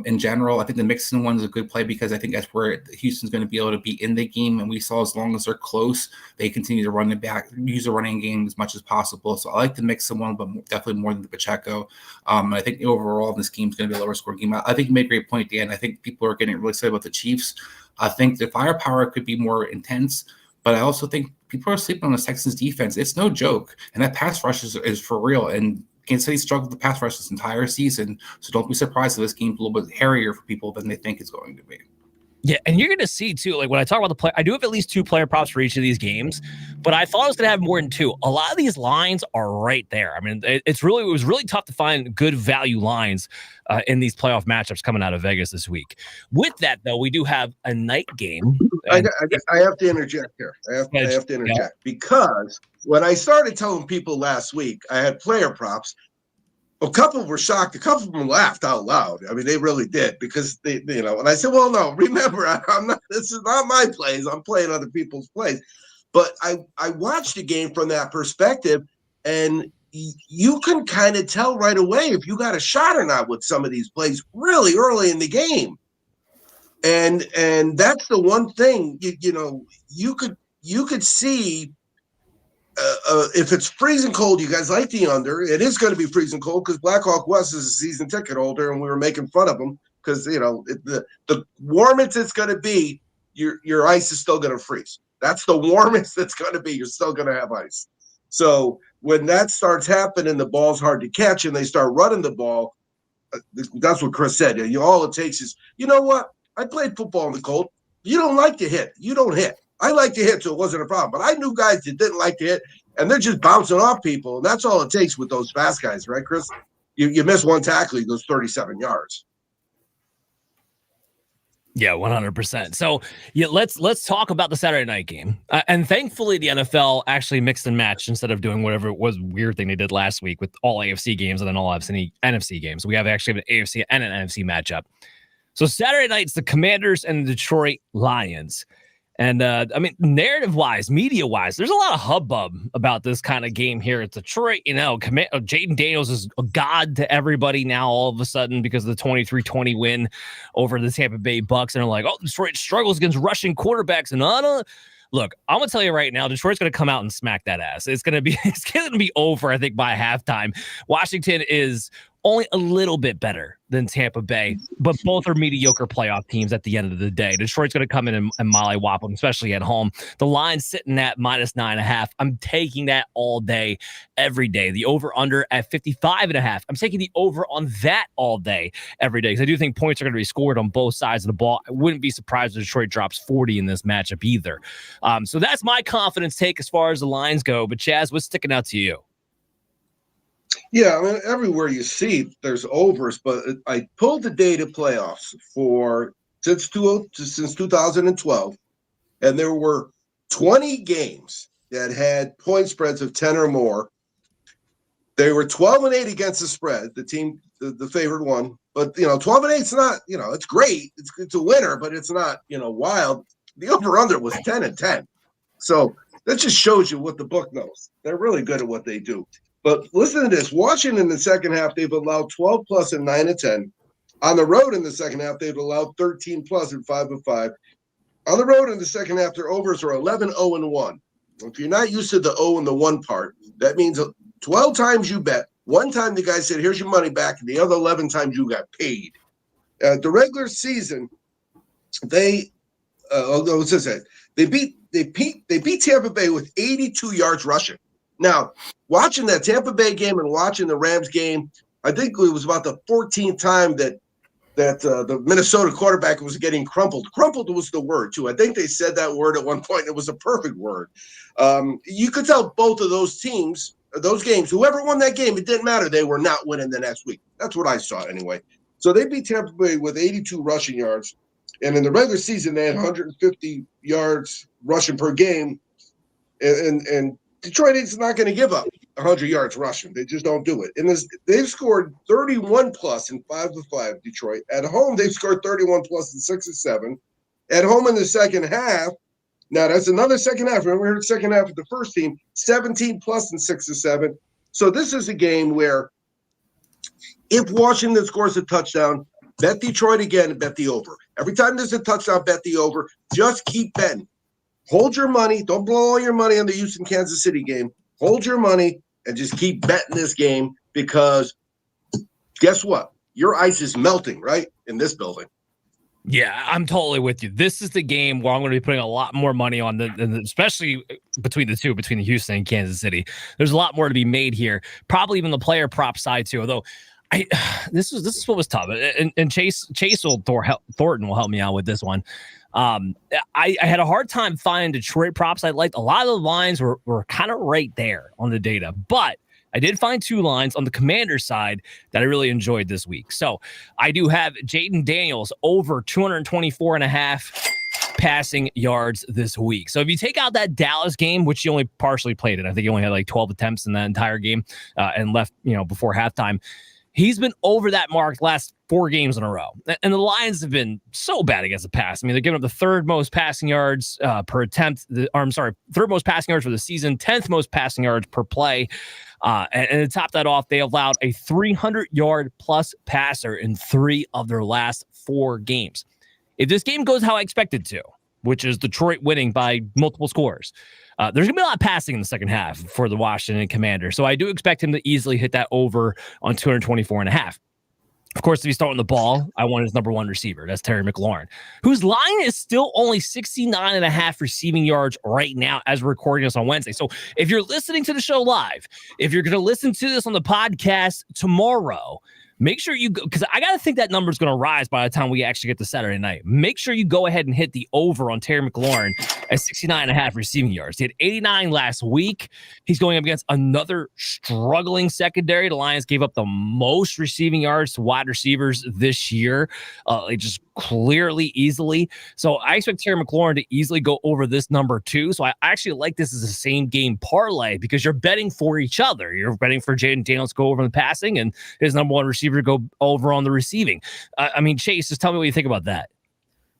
Speaker 4: In general, I think the Mixon one is a good play because I think that's where Houston's going to be able to be in the game. And we saw as long as they're close, they continue to run it back, use the running game as much as possible. So I like the Mixon one, but definitely more than the Pacheco. And I think overall this game is going to be a lower scoring game. I think you made a great point, Dan. I think people are getting really excited about the Chiefs. I think the firepower could be more intense, but I also think people are sleeping on the Texans defense. It's no joke. And that pass rush is for real. And Kansas City struggled with the pass rush this entire season, so don't be surprised if this game's a little bit hairier for people than they think it's going to be.
Speaker 2: Yeah, and you're going to see, too, like when I talk about the play, I do have at least 2 player props for each of these games, but I thought I was going to have more than 2. A lot of these lines are right there. I mean, it was really tough to find good value lines in these playoff matchups coming out of Vegas this week. With that, though, we do have a night game.
Speaker 7: I have to interject here. I have to interject because when I started telling people last week I had player props, a couple were shocked. A couple of them laughed out loud. I mean, they really did because they and I said, well, no, remember, I'm not, this is not my plays. I'm playing other people's plays. But I watched the game from that perspective, and you can kind of tell right away if you got a shot or not with some of these plays really early in the game. And that's the one thing, you could see if it's freezing cold, you guys like the under. It is going to be freezing cold because Blackhawk West is a season ticket holder, and we were making fun of them because the warmest it's going to be, your ice is still going to freeze. That's the warmest it's going to be. You're still going to have ice. So when that starts happening, the ball's hard to catch, and they start running the ball. That's what Chris said. All it takes is, you know what? I played football in the cold. You don't like to hit. You don't hit. I like to hit, so it wasn't a problem. But I knew guys that didn't like to hit, and they're just bouncing off people. And that's all it takes with those fast guys, right, Chris? You miss one tackle, he goes 37 yards.
Speaker 2: Yeah, 100%. So yeah, let's talk about the Saturday night game. And thankfully, the NFL actually mixed and matched instead of doing whatever it was weird thing they did last week with all AFC games and then all NFC games. We have actually an AFC and an NFC matchup. So Saturday night's the Commanders and the Detroit Lions. And narrative-wise, media-wise, there's a lot of hubbub about this kind of game here at Detroit. Jaden Daniels is a god to everybody now all of a sudden because of the 23-20 win over the Tampa Bay Bucks. And they're like, oh, Detroit struggles against rushing quarterbacks. And Look, I'm gonna tell you right now, Detroit's gonna come out and smack that ass. It's gonna be over, I think, by halftime. Washington is only a little bit better than Tampa Bay, but both are mediocre playoff teams at the end of the day. Detroit's going to come in and mollywop them, especially at home. The line's sitting at -9.5. I'm taking that all day, every day. The over-under at 55.5. I'm taking the over on that all day, every day, because I do think points are going to be scored on both sides of the ball. I wouldn't be surprised if Detroit drops 40 in this matchup either. So that's my confidence take as far as the lines go. But Chaz, what's sticking out to you?
Speaker 7: Yeah, I mean, everywhere you see there's overs, but I pulled the data playoffs for since 2012, and there were 20 games that had point spreads of 10 or more. They were 12-8 against the spread, the team, the favorite one. But 12-8 is not, it's great. It's a winner, but it's not, wild. The over/under was 10-10. So that just shows you what the book knows. They're really good at what they do. But listen to this. Washington in the second half, they've allowed 12 plus and 9-10. On the road in the second half, they've allowed 13 plus and 5-5. On the road in the second half, their overs are 11-0-1. If you're not used to the 0 and the 1 part, that means 12 times you bet. One time the guy said, "Here's your money back," and the other 11 times you got paid. The regular season, they beat Tampa Bay with 82 yards rushing. Now, watching that Tampa Bay game and watching the Rams game, I think it was about the 14th time that the Minnesota quarterback was getting crumpled. Crumpled was the word, too. I think they said that word at one point. It was a perfect word. You could tell both of those teams, those games, whoever won that game, it didn't matter. They were not winning the next week. That's what I saw anyway. So they beat Tampa Bay with 82 rushing yards. And in the regular season, they had 150 yards rushing per game. And Detroit is not going to give up 100 yards rushing. They just don't do it. And they've scored 31 plus and 5-5. Detroit at home, they've scored 31 plus and 6-7. At home in the second half, now that's another second half. Remember, we heard second half of the first team, 17 plus and 6-7. So this is a game where if Washington scores a touchdown, bet Detroit again and bet the over. Every time there's a touchdown, bet the over. Just keep betting. Hold your money. Don't blow all your money on the Houston-Kansas City game. Hold your money and just keep betting this game because guess what? Your ice is melting, right, in this building.
Speaker 2: Yeah, I'm totally with you. This is the game where I'm going to be putting a lot more money on, especially between the two, between the Houston and Kansas City. There's a lot more to be made here. Probably even the player prop side too, although this is what was tough. And Thornton will help me out with this one. I had a hard time finding Detroit props I liked. A lot of the lines were kind of right there on the data, but I did find two lines on the Commander side that I really enjoyed this week. So I do have Jaden Daniels over 224.5 passing yards this week. So if you take out that Dallas game, which he only partially played in, I think he only had like 12 attempts in that entire game and left, before halftime. He's been over that mark last 4 games in a row. And the Lions have been so bad against the pass. I mean, they're giving up the third most passing yards per attempt. Third most passing yards for the season, 10th most passing yards per play. And to top that off, they allowed a 300-yard plus passer in 3 of their last 4 games. If this game goes how I expected to, which is Detroit winning by multiple scores, there's going to be a lot of passing in the second half for the Washington Commander. So I do expect him to easily hit that over on 224.5. Of course, if he's starting the ball, I want his number 1 receiver. That's Terry McLaurin, whose line is still only 69.5 receiving yards right now as we're recording this on Wednesday. So if you're listening to the show live, if you're going to listen to this on the podcast tomorrow, make sure you go, because I got to think that number is going to rise by the time we actually get to Saturday night. Make sure you go ahead and hit the over on Terry McLaurin at 69.5 receiving yards. He had 89 last week. He's going up against another struggling secondary. The Lions gave up the most receiving yards to wide receivers this year, just clearly, easily. So I expect Terry McLaurin to easily go over this number too. So I actually like this as a same game parlay because you're betting for each other. You're betting for Jaden Daniels to go over the passing and his number 1 receiver to go over on the receiving. Chase, just tell me what you think about that.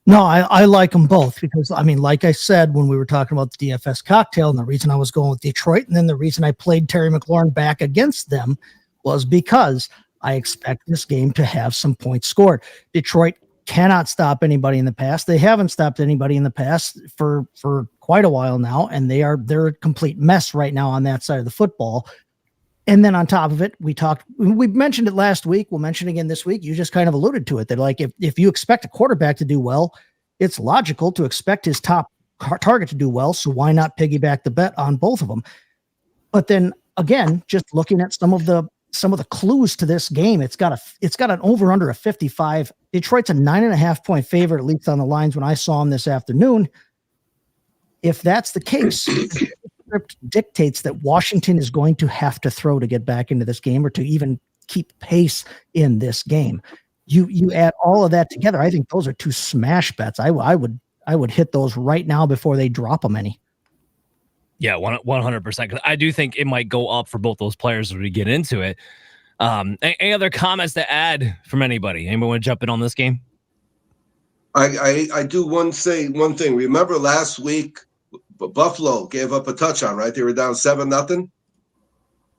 Speaker 3: No, I like them both because, like I said, when we were talking about the DFS cocktail and the reason I was going with Detroit and then the reason I played Terry McLaurin back against them was because I expect this game to have some points scored. Detroit cannot stop anybody in the pass. They haven't stopped anybody in the past for quite a while now, and they're a complete mess right now on that side of the football. And then on top of it, we mentioned it last week. We'll mention it again this week. You just kind of alluded to it that like if you expect a quarterback to do well, it's logical to expect his top target to do well. So why not piggyback the bet on both of them? But then again, just looking at some of the clues to this game, it's got an over under of 55. Detroit's a 9.5 point favorite, at least on the lines when I saw them this afternoon. If that's the case, the script dictates that Washington is going to have to throw to get back into this game or to even keep pace in this game. You add all of that together. I think those are two smash bets. I would hit those right now before they drop them any.
Speaker 2: Yeah, 100%. I do think it might go up for both those players as we get into it. Any other comments to add from anybody? Anyone want to jump in on this game?
Speaker 7: I do one thing. Remember last week, Buffalo gave up a touchdown, right? They were down 7-0,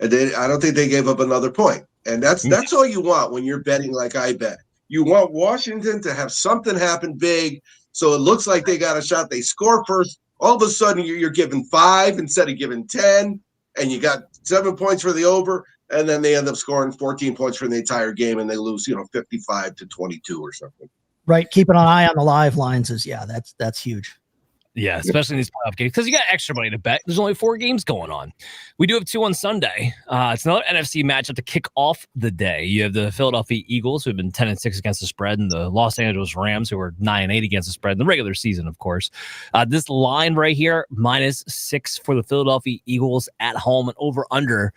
Speaker 7: and I don't think they gave up another point. And that's all you want when you're betting like I bet. You want Washington to have something happen big, so it looks like they got a shot. They score first. All of a sudden, you're giving 5 instead of giving 10, and you got 7 points for the over, and then they end up scoring 14 points for the entire game, and they lose, 55-22 or something.
Speaker 3: Right, keeping an eye on the live lines that's huge.
Speaker 2: Yeah, especially in these playoff games because you got extra money to bet. There's only 4 games going on. We do have 2 on Sunday. It's another NFC matchup to kick off the day. You have the Philadelphia Eagles, who have been 10-6 against the spread, and the Los Angeles Rams, who are 9-8 against the spread in the regular season, of course. This line right here, -6 for the Philadelphia Eagles at home, and over under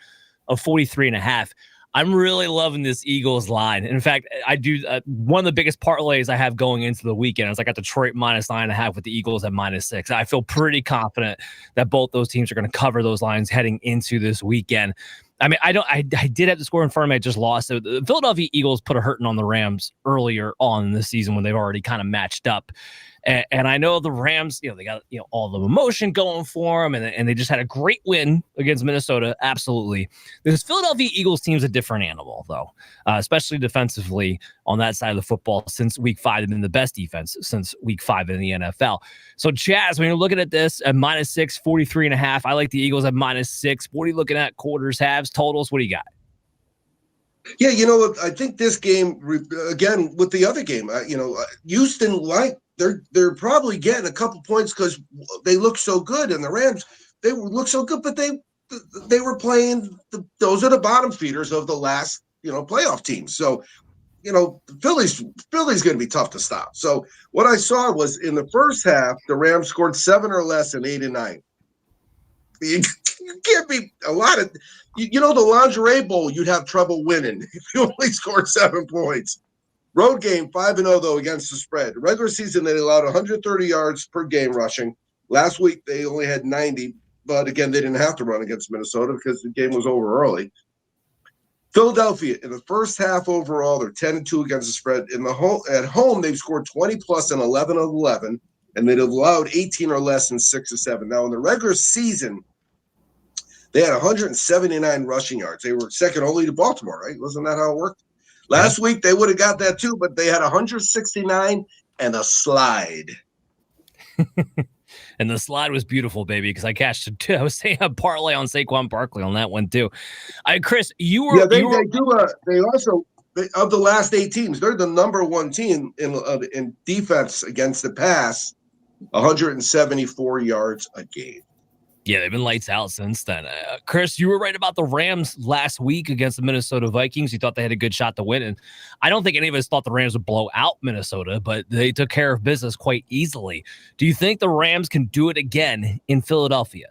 Speaker 2: of 43.5. I'm really loving this Eagles line. In fact, I do one of the biggest parlays I have going into the weekend is I got Detroit -9.5 with the Eagles at -6. I feel pretty confident that both those teams are going to cover those lines heading into this weekend. I mean, I did have the score in front of me. I just lost. So the Philadelphia Eagles put a hurting on the Rams earlier on in the season when they've already kind of matched up. And I know the Rams, they got, all the emotion going for them, and they just had a great win against Minnesota. Absolutely. This Philadelphia Eagles team's a different animal, though, especially defensively on that side of the football. Since week 5, they've been the best defense since week 5 in the NFL. So, Chaz, when you're looking at this at -6, 43.5, I like the Eagles at -6. What are you looking at? Quarters, halves, totals? What do you got?
Speaker 7: Yeah, I think this game, again, with the other game, Houston, they're probably getting a couple points because they look so good, and the Rams, they look so good, but they were playing those are the bottom feeders of the last playoff teams. So Philly's going to be tough to stop. So what I saw was in the first half, the Rams scored 7 or less in 8 and 9. You can't be a lot of the lingerie bowl. You'd have trouble winning if you only scored 7 points. Road game 5-0 though against the spread. Regular season they allowed 130 yards per game rushing. Last week they only had 90, but again they didn't have to run against Minnesota because the game was over early. Philadelphia in the first half overall they're 10-2 against the spread. At home they've scored 20 plus in 11 of 11, and they've allowed 18 or less in 6 of 7. Now in the regular season they had 179 rushing yards. They were second only to Baltimore, right? Wasn't that how it worked? Last week, they would have got that too, but they had 169 and a slide.
Speaker 2: And the slide was beautiful, baby, because I cashed it too. I was saying a parlay on Saquon Barkley on that one too. Chris, you were.
Speaker 7: Yeah, they do. They also, of the last 8 teams, they're the number 1 team in defense against the pass, 174 yards a game.
Speaker 2: Yeah, they've been lights out since then. Chris, you were right about the Rams last week against the Minnesota Vikings. You thought they had a good shot to win. And I don't think any of us thought the Rams would blow out Minnesota, but they took care of business quite easily. Do you think the Rams can do it again in Philadelphia?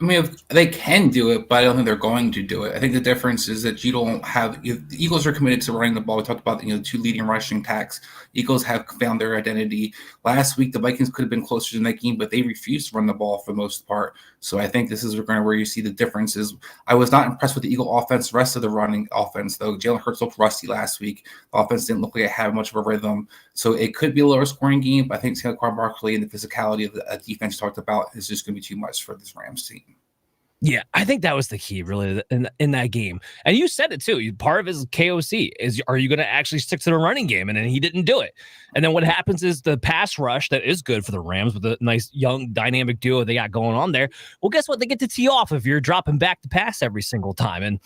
Speaker 4: I mean, they can do it, but I don't think they're going to do it. I think the difference is that you don't have the Eagles are committed to running the ball. We talked about the 2 leading rushing attacks. Eagles have found their identity. Last week, the Vikings could have been closer in that game, but they refused to run the ball for the most part. So I think this is where you see the differences. I was not impressed with the Eagle offense. The rest of the running offense, though, Jalen Hurts looked rusty last week. The offense didn't look like it had much of a rhythm. So it could be a lower scoring game, but I think Saquon Barkley and the physicality of the defense talked about is just going to be too much for this Rams team.
Speaker 2: Yeah, I think that was the key, really, in that game. And you said it too. Part of his KOC is, are you going to actually stick to the running game? And then he didn't do it. And then what happens is the pass rush that is good for the Rams with a nice young dynamic duo they got going on there. Well, guess what? They get to tee off if you're dropping back to pass every single time. And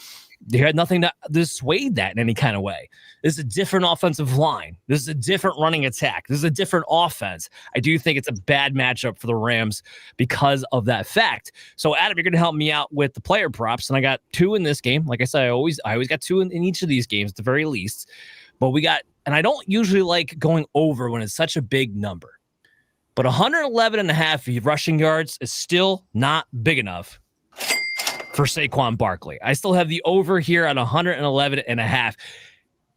Speaker 2: they had nothing to dissuade that in any kind of way. This is a different offensive line. This is a different running attack. This is a different offense. I do think it's a bad matchup for the Rams because of that fact. So, Adam, you're going to help me out with the player props, and I got 2 in this game. Like I said, I always got 2 in each of these games at the very least. But we got, and I don't usually like going over when it's such a big number. But 111.5 rushing yards is still not big enough for Saquon Barkley. I still have the over here at 111.5.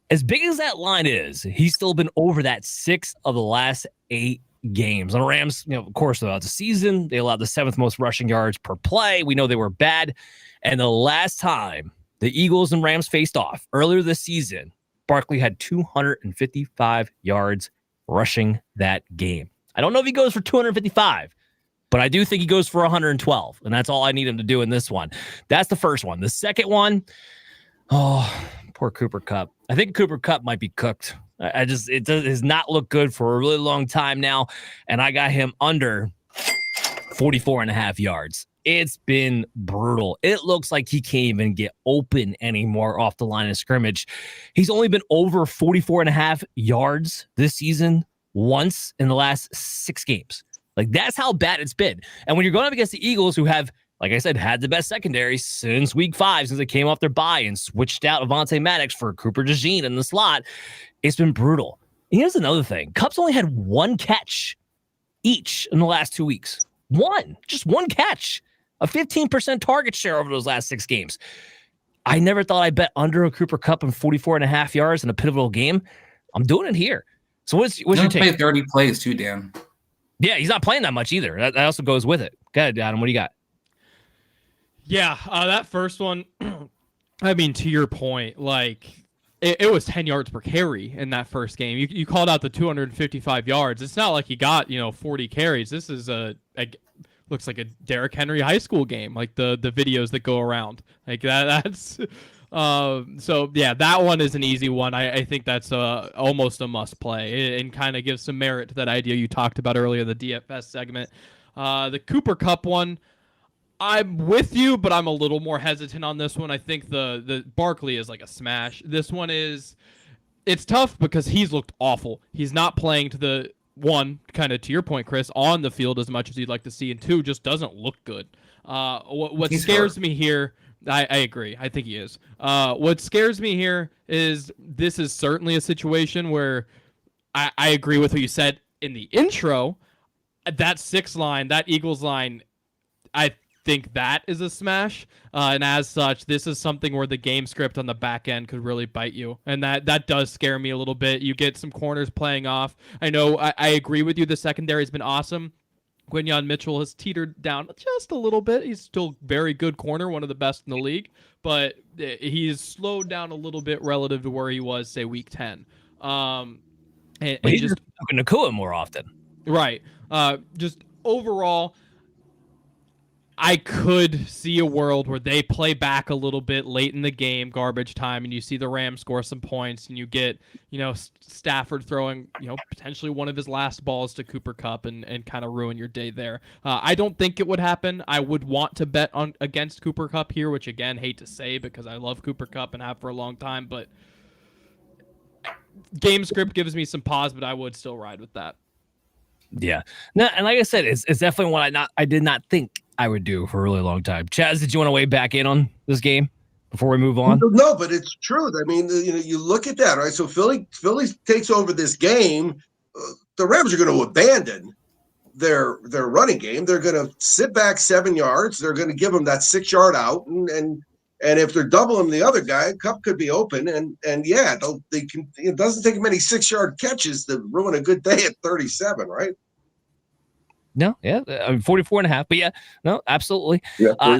Speaker 2: As big as that line is, he's still been over that 6 of the last 8 games. And the Rams, of course, throughout the season, they allowed the 7th most rushing yards per play. We know they were bad. And the last time the Eagles and Rams faced off earlier this season, Barkley had 255 yards rushing that game. I don't know if he goes for 255, but I do think he goes for 112, and that's all I need him to do in this one. That's the first one. The second one, poor Cooper Kupp. I think Cooper Kupp might be cooked. It does not look good for a really long time now, and I got him under 44.5 yards. It's been brutal. It looks like he can't even get open anymore off the line of scrimmage. He's only been over 44.5 yards this season once in the last 6 games. Like, that's how bad it's been. And when you're going up against the Eagles, who have, like I said, had the best secondary since week 5, since they came off their bye and switched out Avonte Maddox for Cooper DeJean in the slot, it's been brutal. And here's another thing. Cup's only had 1 catch each in the last 2 weeks. Just one catch. A 15% target share over those last 6 games. I never thought I'd bet under a Cooper Kupp and 44.5 yards in a pivotal game. I'm doing it here. So what's your take?
Speaker 4: Play 30 plays too, Dan.
Speaker 2: Yeah, he's not playing that much either. That also goes with it. Go ahead, Adam. What do you got?
Speaker 6: Yeah, that first one, I mean, to your point, like, it was 10 yards per carry in that first game. You called out the 255 yards. It's not like he got, 40 carries. This is looks like a Derrick Henry high school game, like the videos that go around. Like that's so yeah, that one is an easy one. I think that's almost a must play and kind of gives some merit to that idea you talked about earlier, the DFS segment. The Cooper Kupp one, I'm with you, but I'm a little more hesitant on this one. I think the Barkley is like a smash. This one it's tough because he's looked awful. He's not playing to the one, kind of to your point, Chris, on the field as much as you'd like to see, and 2, just doesn't look good. What scares me here, I agree. I think he is. What scares me here is this is certainly a situation where I agree with what you said in the intro. That 6 line, that Eagles line, I think that is a smash. And as such, this is something where the game script on the back end could really bite you. And that does scare me a little bit. You get some corners playing off. I know I agree with you. The secondary has been awesome. Quinyon Mitchell has teetered down just a little bit. He's still very good corner, one of the best in the league, but he's slowed down a little bit relative to where he was, say, week 10. And
Speaker 2: he's just looking to Nakua more often.
Speaker 6: Right. Just overall, I could see a world where they play back a little bit late in the game, garbage time, and you see the Rams score some points, and you get, Stafford throwing, potentially one of his last balls to Cooper Kupp and kind of ruin your day there. I don't think it would happen. I would want to bet against Cooper Kupp here, which, again, hate to say because I love Cooper Kupp and have for a long time, but game script gives me some pause, but I would still ride with that.
Speaker 2: Yeah. No, and like I said, it's definitely one I did not think I would do for a really long time. Chaz, did you want to weigh back in on this game before we move on?
Speaker 7: No, but it's true. I mean, you look at that, right? So Philly takes over this game. The Rams are going to abandon their running game. They're going to sit back 7 yards. They're going to give them that 6-yard out, and if they're doubling the other guy, Kupp could be open. And yeah, they can. It doesn't take many 6-yard catches to ruin a good day at 37, right?
Speaker 2: No, yeah, 44.5, but yeah, no, absolutely.
Speaker 7: Yeah.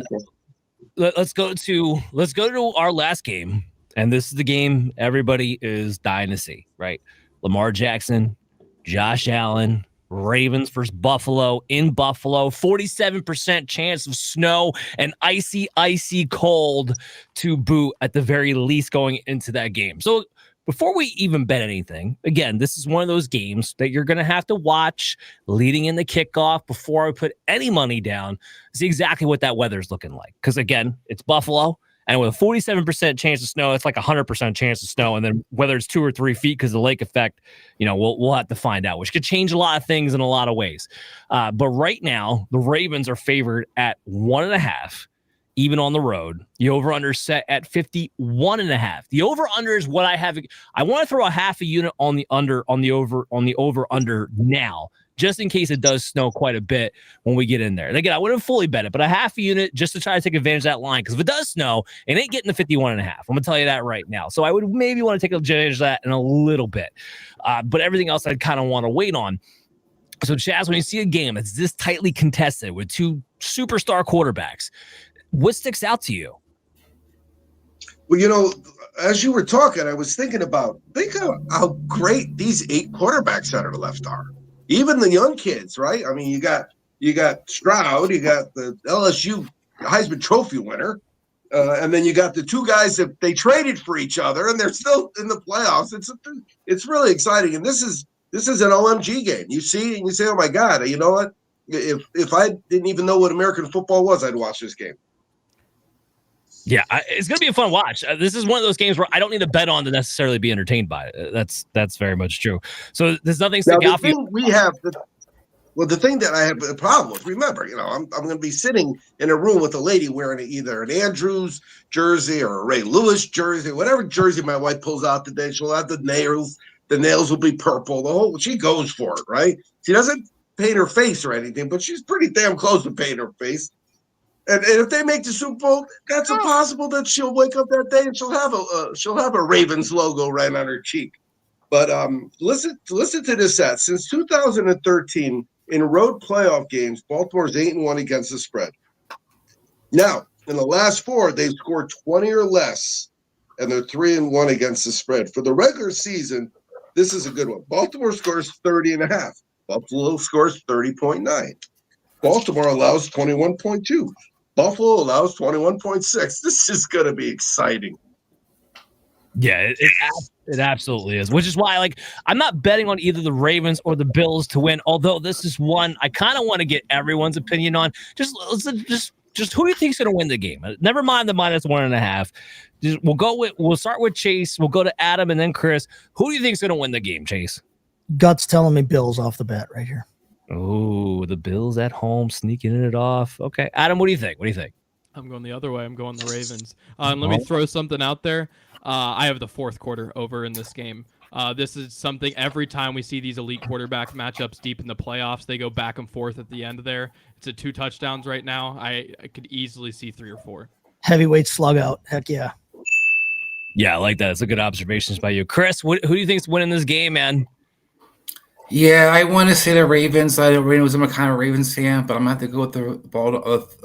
Speaker 2: Let's go to our last game, and this is the game everybody is Dynasty, right? Lamar Jackson, Josh Allen, Ravens versus Buffalo in Buffalo. 47% chance of snow and icy cold to boot at the very least going into that game. So before we even bet anything, again, this is one of those games that you're going to have to watch leading in the kickoff before I put any money down, see exactly what that weather's looking like. Because again, it's Buffalo. And with a 47% chance of snow, it's like a 100% chance of snow. And then whether it's 2 or 3 feet because of the lake effect, we'll have to find out, which could change a lot of things in a lot of ways. But right now, the Ravens are favored at 1.5, even on the road. The over-under set at 51.5. The over-under is what I have. I want to throw a half a unit on the over-under now, just in case it does snow quite a bit when we get in there. And again, I wouldn't fully bet it, but a half a unit just to try to take advantage of that line. Because if it does snow, it ain't getting the 51.5. I'm going to tell you that right now. So I would maybe want to take advantage of that in a little bit. But everything else I'd kind of want to wait on. So Chaz, when you see a game that's this tightly contested with 2 superstar quarterbacks, what sticks out to you?
Speaker 7: Well, as you were talking, I was thinking about how great these 8 quarterbacks that are left are. Even the young kids, right? I mean, you got Stroud, you got the LSU Heisman Trophy winner, and then you got the 2 guys that they traded for each other, and they're still in the playoffs. It's really exciting, and this is an OMG game. You see it and you say, "Oh my God!" You know what? If I didn't even know what American football was, I'd watch this game.
Speaker 2: Yeah, it's going to be a fun watch. This is one of those games where I don't need to bet on to necessarily be entertained by it. That's very much true. So there's nothing sticking out for you.
Speaker 7: The thing that I have a problem with, remember, I'm going to be sitting in a room with a lady wearing either an Andrews jersey or a Ray Lewis jersey, whatever jersey my wife pulls out today. She'll have the nails. The nails will be purple. She goes for it, right? She doesn't paint her face or anything, but she's pretty damn close to painting her face. And if they make the Super Bowl, that's possible that she'll wake up that day and she'll have a Ravens logo right on her cheek. But listen to this stat. Since 2013, in road playoff games, Baltimore's 8-1 against the spread. Now, in the last 4, they've scored 20 or less, and they're 3-1 against the spread. For the regular season, this is a good one. Baltimore scores 30.5. Buffalo scores 30.9. Baltimore allows 21.2. Buffalo allows 21.6. This is going to be exciting.
Speaker 2: Yeah, it absolutely is, which is why I'm not betting on either the Ravens or the Bills to win, although this is one I kind of want to get everyone's opinion on. Just who do you think is going to win the game? Never mind the -1.5. We'll start with Chase. We'll go to Adam and then Chris. Who do you think is going to win the game, Chase?
Speaker 3: Gut's telling me Bills off the bat right here.
Speaker 2: Oh, the Bills at home sneaking it off. Okay, Adam, what do you think?
Speaker 6: I'm going the other way. I'm going the Ravens. Let me throw something out there. I have the 4th quarter over in this game. This is something every time we see these elite quarterback matchups deep in the playoffs, they go back and forth at the end there. It's at 2 touchdowns right now. I could easily see 3 or 4.
Speaker 3: Heavyweight slug out. Heck yeah.
Speaker 2: Yeah, I like that. It's a good observations by you. Chris, who do you think's winning this game, man?
Speaker 4: Yeah, I want to say the Ravens. I'm a kind of Ravens fan, but I'm going to have to go with the ball of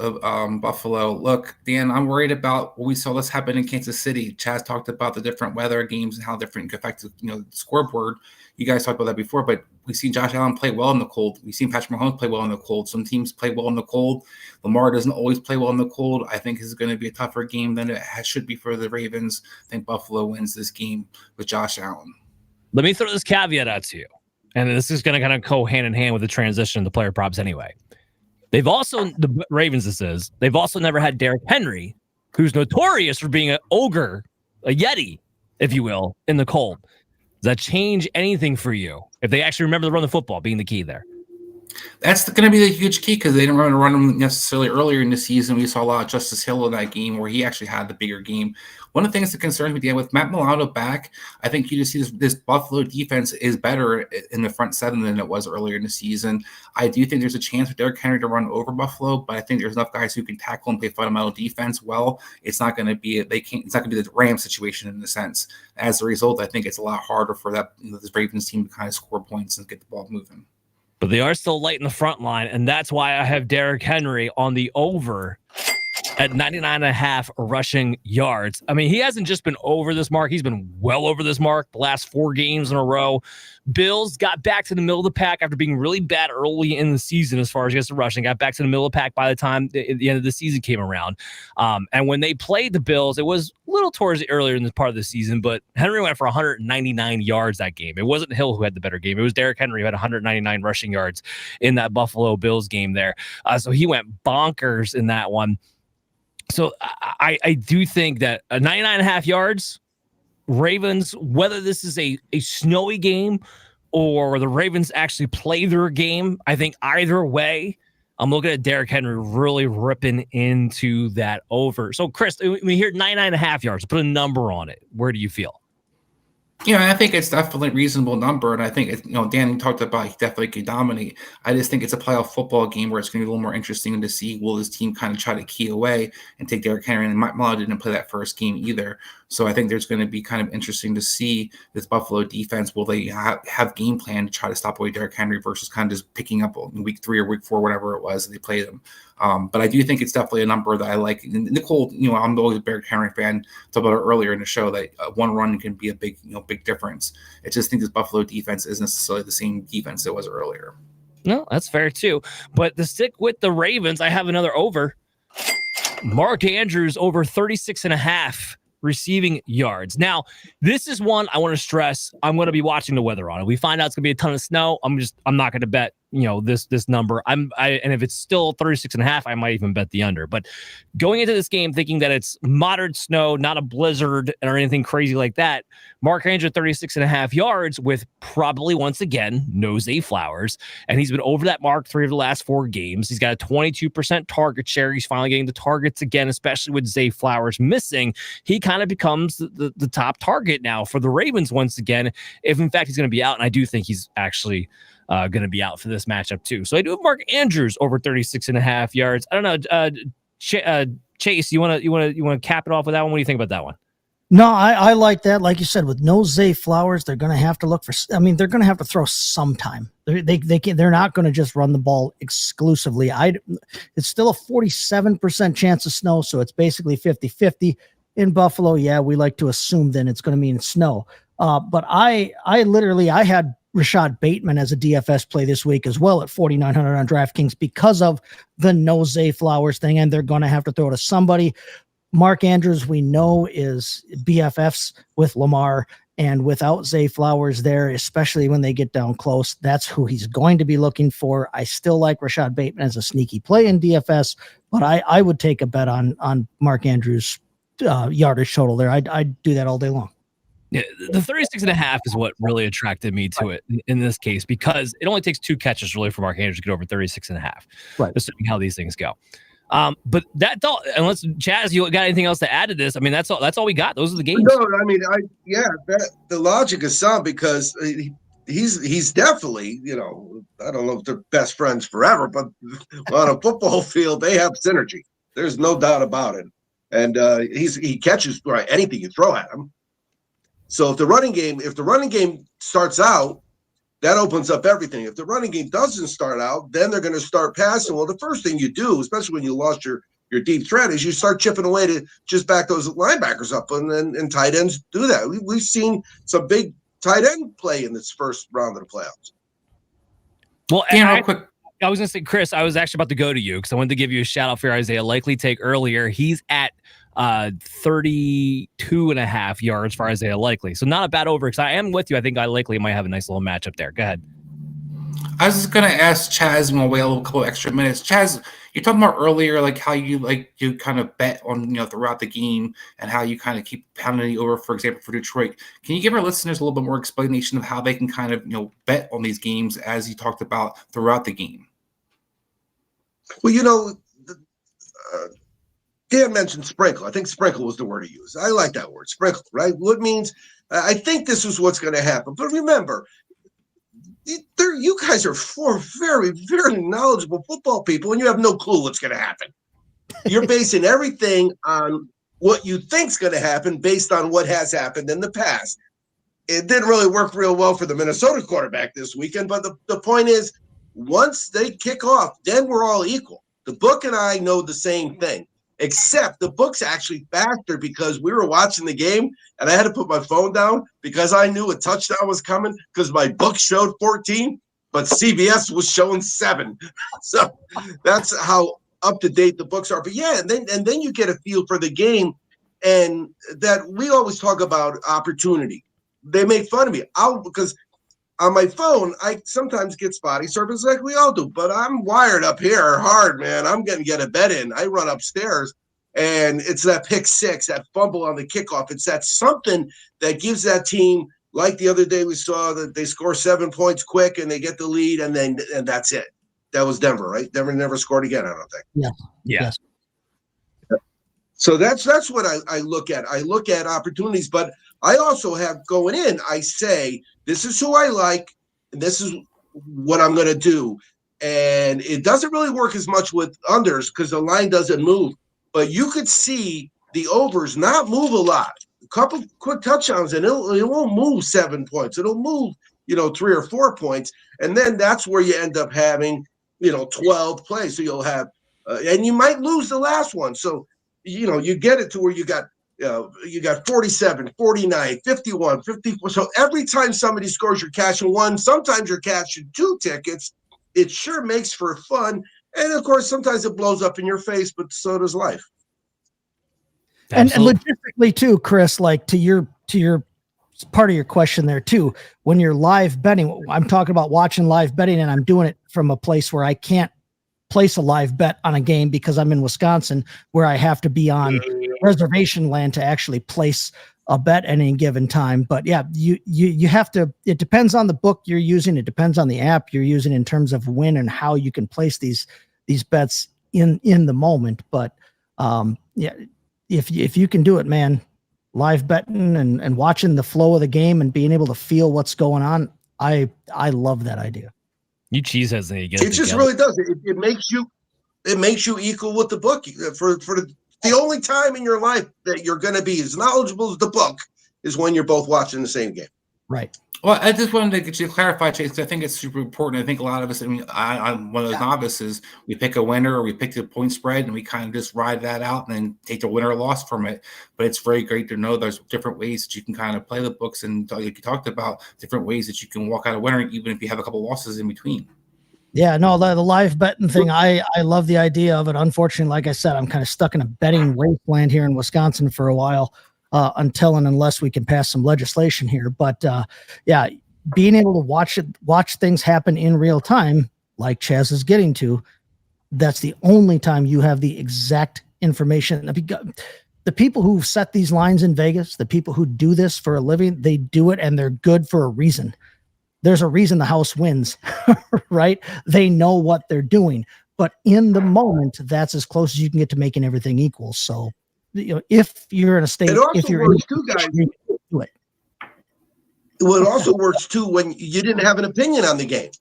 Speaker 4: Buffalo. Look, Dan, I'm worried about what we saw this happen in Kansas City. Chaz talked about the different weather games and how different affect the scoreboard. You guys talked about that before, but we've seen Josh Allen play well in the cold. We've seen Patrick Mahomes play well in the cold. Some teams play well in the cold. Lamar doesn't always play well in the cold. I think this is going to be a tougher game than it should be for the Ravens. I think Buffalo wins this game with Josh Allen.
Speaker 2: Let me throw this caveat out to you. And this is going to kind of go hand in hand with the transition to player props anyway. They've also never had Derrick Henry, who's notorious for being an ogre, a Yeti, if you will, in the cold. Does that change anything for you if they actually remember to run the football being the key there?
Speaker 4: That's going to be the huge key because they didn't run him necessarily earlier in the season. We saw a lot of Justice Hill in that game where he actually had the bigger game. One of the things that concerns me with Matt Milano back, I think you just see this Buffalo defense is better in the front 7 than it was earlier in the season. I do think there's a chance for Derrick Henry to run over Buffalo, but I think there's enough guys who can tackle and play fundamental defense well. It's not going to be the Rams situation in a sense. As a result, I think it's a lot harder for this Ravens team to kind of score points and get the ball moving.
Speaker 2: But they are still light in the front line, and that's why I have Derrick Henry on the over at 99.5 rushing yards. I mean, he hasn't just been over this mark. He's been well over this mark the last 4 games in a row. Bills got back to the middle of the pack after being really bad early in the season as far as against the rushing. Got back to the middle of the pack by the time the end of the season came around. And when they played the Bills, it was a little towards the earlier in the part of the season, but Henry went for 199 yards that game. It wasn't Hill who had the better game. It was Derrick Henry who had 199 rushing yards in that Buffalo Bills game there. So he went bonkers in that one. So I do think that 99.5 yards, Ravens, whether this is a snowy game or the Ravens actually play their game, I think either way, I'm looking at Derrick Henry really ripping into that over. So, Chris, we hear 99.5 yards. Put a number on it. Where do you feel?
Speaker 4: I think it's definitely a reasonable number, and I think it's, Dan talked about he definitely can dominate. I just think it's a playoff football game where it's going to be a little more interesting to see will this team kind of try to key away and take Derrick Henry. And Mike Mullin didn't play that first game either, so I think there's going to be kind of interesting to see this Buffalo defense. Will they have game plan to try to stop away Derrick Henry versus kind of just picking up in week 3 or week 4, whatever it was they played him. But I do think it's definitely a number that I like. And Nicole, I'm always a Derrick Henry fan. Talked about it earlier in the show that one run can be a big difference. I just think this Buffalo defense isn't necessarily the same defense it was earlier.
Speaker 2: No, that's fair too. But to stick with the Ravens, I have another over. Mark Andrews over 36.5 receiving yards. Now, this is one I want to stress. I'm going to be watching the weather on it. We find out it's going to be a ton of snow. I'm not going to bet this number. And if it's still 36.5, I might even bet the under. But going into this game thinking that it's moderate snow, not a blizzard or anything crazy like that, Mark Andrews 36.5 yards with probably once again no Zay Flowers, and he's been over that mark 3 of the last 4 games. He's got a 22% target share. He's finally getting the targets again, especially with Zay Flowers missing. He kind of becomes the top target now for the Ravens once again, if in fact he's going to be out, and I do think he's actually going to be out for this matchup too. So I do have Mark Andrews over 36.5 yards. I don't know, Chase, you want to cap it off with that one? What do you think about that one?
Speaker 3: No, I like that. Like you said, with no Zay Flowers, they're going to have to look for. I mean, they're going to have to throw sometime. They're not going to just run the ball exclusively. It's still a 47% chance of snow, so it's basically 50-50 in Buffalo. Yeah, we like to assume then it's going to mean snow. But I had Rashad Bateman as a DFS play this week as well at 4,900 on DraftKings because of the no Zay Flowers thing, and they're going to have to throw to somebody. Mark Andrews, we know, is BFFs with Lamar, and without Zay Flowers there, especially when they get down close, that's who he's going to be looking for. I still like Rashad Bateman as a sneaky play in DFS, but I would take a bet on Mark Andrews' yardage total there. I'd do that all day long.
Speaker 2: Yeah, the 36.5 is what really attracted me to it in this case, because it only takes 2 catches really for Mark Andrews to get over 36.5,
Speaker 3: right?
Speaker 2: Assuming how these things go. But that's all. Unless Chaz, you got anything else to add to this? I mean, that's all we got. Those are the games.
Speaker 7: No, I mean, the logic is sound because he's definitely, I don't know if they're best friends forever, but on a football field they have synergy. There's no doubt about it. And he catches anything you throw at him. So if the running game starts out, that opens up everything. If the running game doesn't start out, then they're going to start passing. Well, the first thing you do, especially when you lost your deep threat, is you start chipping away to just back those linebackers up, and tight ends do that. We've seen some big tight end play in this first round of the playoffs.
Speaker 2: Well, real quick. I was going to say, Chris, I was actually about to go to you because I wanted to give you a shout out for your Isaiah Likely take earlier. He's at 32.5 yards for Isaiah Likely. So not a bad over, because I am with you. I think I Likely might have a nice little matchup there. Go ahead.
Speaker 4: I was just going to ask Chaz, and we'll wait a couple extra minutes. Chaz, you're talking about earlier, like how you kind of bet on, throughout the game and how you kind of keep pounding it over, for example, for Detroit. Can you give our listeners a little bit more explanation of how they can kind of, bet on these games as you talked about throughout the game?
Speaker 7: Well, Dan mentioned sprinkle. I think sprinkle was the word he used. I like that word, sprinkle, right? What means I think this is what's going to happen. But remember, you guys are 4 very, very knowledgeable football people, and you have no clue what's going to happen. You're basing everything on what you think's going to happen based on what has happened in the past. It didn't really work real well for the Minnesota quarterback this weekend, but the point is, once they kick off, then we're all equal. The book and I know the same thing. except the book's actually faster because we were watching the game and I had to put my phone down because I knew a touchdown was coming because my book showed 14, but CBS was showing 7. So that's how up to date the books are. But yeah, and then you get a feel for the game, and that we always talk about opportunity. They make fun of me because on my phone, I sometimes get spotty service like we all do, but I'm wired up here hard, man. I'm going to get a bet in. I run upstairs, and it's that pick six, that fumble on the kickoff. It's that something that gives that team, like the other day we saw that they score 7 points quick and they get the lead, and that's it. That was Denver, right? Denver never scored again, I don't think.
Speaker 3: Yeah.
Speaker 2: Yes.
Speaker 7: So that's what I look at. I look at opportunities, but I also have going in, I say, this is who I like, and this is what I'm going to do. And it doesn't really work as much with unders because the line doesn't move. But you could see the overs not move a lot. A couple quick touchdowns, and it won't move 7 points. It'll move, 3 or 4 points. And then that's where you end up having, 12 plays. So you'll have and you might lose the last one. So, you get it to where you got 47, 49, 51, 54. So every time somebody scores, you're cashing 1. Sometimes you're cashing 2 tickets. It sure makes for fun. And of course, sometimes it blows up in your face, but so does life.
Speaker 3: And logistically too, Chris, like to your part of your question there too, when you're live betting, I'm talking about watching live betting, and I'm doing it from a place where I can't place a live bet on a game because I'm in Wisconsin, where I have to be on reservation land to actually place a bet at any given time. But yeah, you have to, it depends on the book you're using. It depends on the app you're using in terms of when and how you can place these bets in the moment. But yeah, if you can do it, man, live betting and watching the flow of the game and being able to feel what's going on, I love that idea.
Speaker 2: You cheeseheads need to get
Speaker 7: it just really does. It makes you equal with the book for the only time in your life that you're going to be as knowledgeable as the book is when you're both watching the same game.
Speaker 3: Right.
Speaker 4: Well, I just wanted to get you to clarify, Chase, because I think it's super important. I think a lot of us, I'm one of those novices, we pick a winner or we pick the point spread and we kind of just ride that out and then take the winner or loss from it. But it's very great to know there's different ways that you can kind of play the books, and like you talked about, different ways that you can walk out a winner, even if you have a couple losses in between.
Speaker 3: Yeah, no, the live betting thing, I love the idea of it. Unfortunately, like I said, I'm kind of stuck in a betting wasteland here in Wisconsin for a while, until and unless we can pass some legislation here. But yeah, being able to watch things happen in real time, like Chaz is getting to, that's the only time you have the exact information. The people who set these lines in Vegas, the people who do this for a living, they do it and they're good for a reason. There's a reason the house wins, right? They know what they're doing, but in the moment, that's as close as you can get to making everything equal. So, if you're in a state, if you're
Speaker 7: works too, guys.
Speaker 3: Do it.
Speaker 7: Well, it also works too when you didn't have an opinion on the game.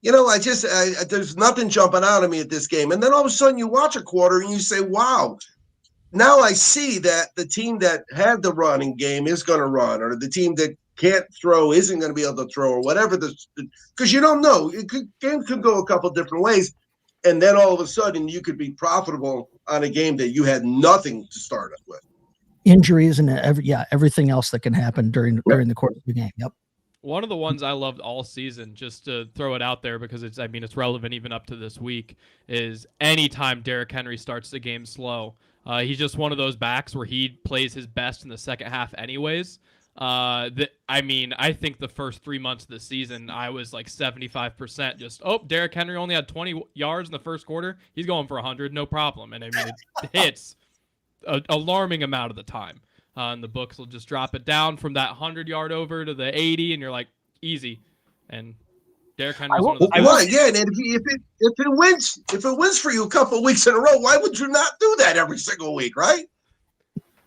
Speaker 7: There's nothing jumping out at me at this game, and then all of a sudden you watch a quarter and you say, "Wow." Now I see that the team that had the running game is going to run, or the team that can't throw isn't going to be able to throw, or whatever. Because you don't know. Games could go a couple different ways, and then all of a sudden you could be profitable on a game that you had nothing to start up with.
Speaker 3: Injuries and everything else that can happen during the course of the game. Yep.
Speaker 6: One of the ones I loved all season, just to throw it out there because it's relevant even up to this week, is anytime Derrick Henry starts the game slow. He's just one of those backs where he plays his best in the second half anyways. I think the first 3 months of the season, I was like 75% Derrick Henry only had 20 yards in the first quarter. He's going for 100, no problem. And it hits an alarming amount of the time. And the books will just drop it down from that 100-yard over to the 80, and you're like, easy. And Derrick Henry's one of the
Speaker 7: and if it wins for you a couple of weeks in a row, why would you not do that every single week, right?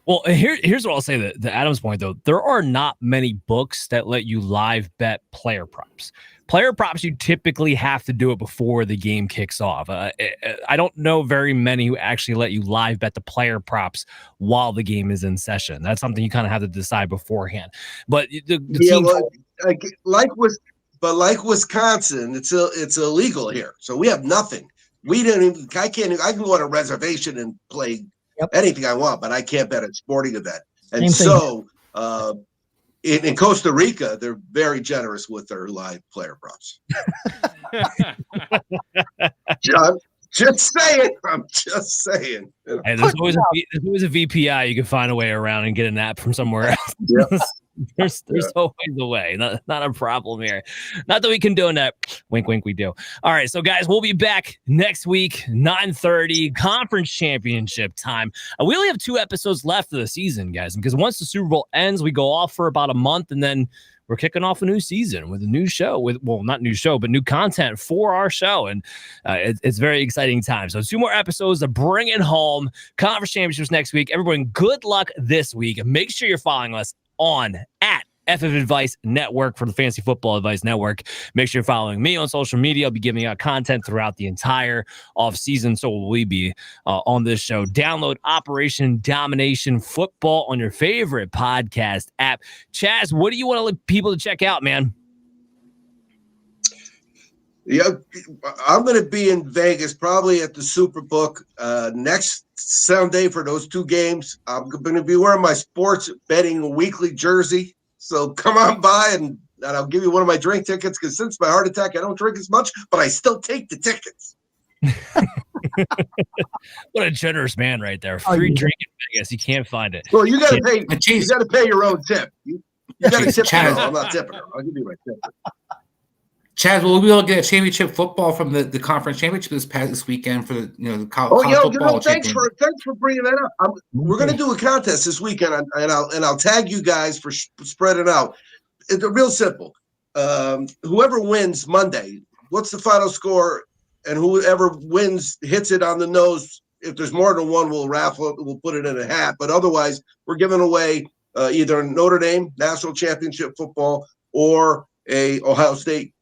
Speaker 2: Well, here's what I'll say. The Adams point, though, there are not many books that let you live bet player props. Player props, you typically have to do it before the game kicks off. I don't know very many who actually let you live bet the player props while the game is in session. That's something you kind of have to decide beforehand. But
Speaker 7: like Wisconsin, it's illegal here, so we have nothing. We didn't even. I can go on a reservation and play anything I want, but I can't bet a sporting event. And
Speaker 3: Same thing.
Speaker 7: so in Costa Rica, they're very generous with their live player props. Just saying. I'm just saying.
Speaker 2: Hey, there's always a VPI you can find a way around and get an app from somewhere else.
Speaker 7: Yep.
Speaker 2: There's always a way. Not a problem here. Not that we condone that. Wink, wink, we do. All right, so guys, we'll be back next week, 9:30, conference championship time. We only have 2 episodes left of the season, guys, because once the Super Bowl ends, we go off for about a month, and then we're kicking off a new season with a new show not new show, but new content for our show. And it's very exciting time. So 2 more episodes to bring it home. Conference championships next week. Everyone, good luck this week. Make sure you're following us on at FF Advice Network for the Fantasy Football Advice Network. Make sure you're following me on social media. I'll be giving out content throughout the entire off season. So will we be on this show. Download Operation Domination Football on your favorite podcast app. Chaz, what do you want people to check out, man?
Speaker 7: Yeah, I'm going to be in Vegas, probably at the Superbook next Sunday for those 2 games. I'm going to be wearing my sports betting weekly jersey. So come on by and I'll give you one of my drink tickets, because since my heart attack, I don't drink as much, but I still take the tickets.
Speaker 2: What a generous man right there. Free drink in Vegas. You can't find it.
Speaker 7: Well, you got to pay. You got to pay your own tip. You got to tip her. I'm not tipping her. I'll give you my tip.
Speaker 4: Chaz, will we be able to get a championship football from the conference championship this weekend for the college football?
Speaker 7: Thanks for bringing that up. We're going to do a contest this weekend, and I'll tag you guys for spreading out. It's real simple. Whoever wins Monday, what's the final score, and whoever wins hits it on the nose. If there's more than one, we'll raffle it. We'll put it in a hat. But otherwise, we're giving away either Notre Dame national championship football or a Ohio State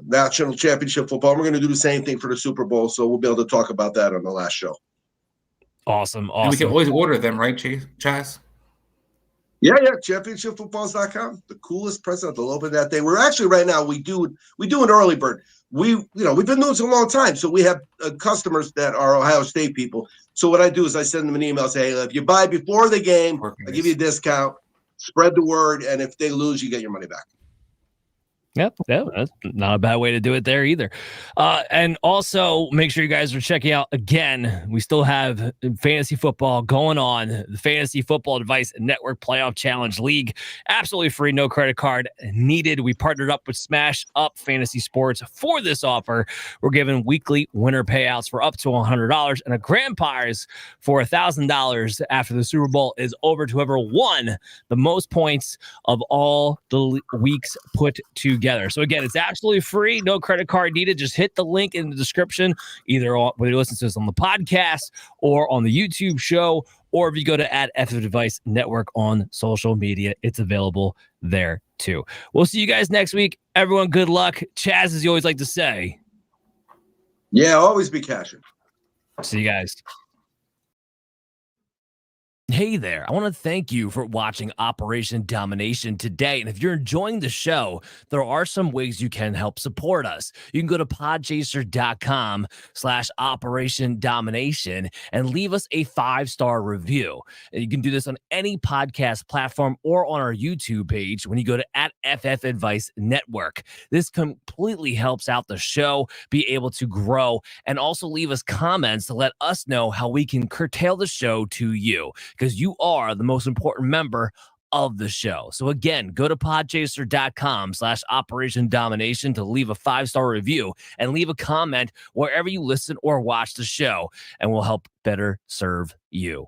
Speaker 7: national championship football. We're going to do the same thing for the Super Bowl, so we'll be able to talk about that on the last show.
Speaker 2: Awesome.
Speaker 4: And we can always order them, right, Chaz?
Speaker 7: Yeah, championshipfootballs.com. The coolest present they'll open that day. We're actually right now we do an early bird. We've been doing this a long time, so we have customers that are Ohio State people. So what I do is I send them an email, say, hey, if you buy before the game, I give you a discount. Spread the word, and if they lose, you get your money back.
Speaker 2: Yep, that's not a bad way to do it there either. And also, make sure you guys are checking out, again, we still have fantasy football going on, the Fantasy Football Advice Network Playoff Challenge League. Absolutely free, no credit card needed. We partnered up with Smash Up Fantasy Sports for this offer. We're giving weekly winner payouts for up to $100 and a grand prize for $1,000 after the Super Bowl is over to whoever won the most points of all the weeks put together. So again, it's absolutely free, no credit card needed. Just hit the link in the description, either when you listen to us on the podcast or on the YouTube show, or if you go to @FF Advice Network on social media, it's available there too. We'll see you guys next week. Everyone, good luck. Chaz, as you always like to say.
Speaker 7: Yeah, always be cashing.
Speaker 2: See you guys. Hey there, I want to thank you for watching Operation Domination today. And if you're enjoying the show, there are some ways you can help support us. You can go to podchaser.com/Operation Domination and leave us a 5-star review. And you can do this on any podcast platform or on our YouTube page when you go to @FF Advice Network. This completely helps out the show be able to grow, and also leave us comments to let us know how we can curtail the show to you, because you are the most important member of the show. So again, go to podchaser.com/Operation Domination to leave a 5-star review and leave a comment wherever you listen or watch the show, and we'll help better serve you.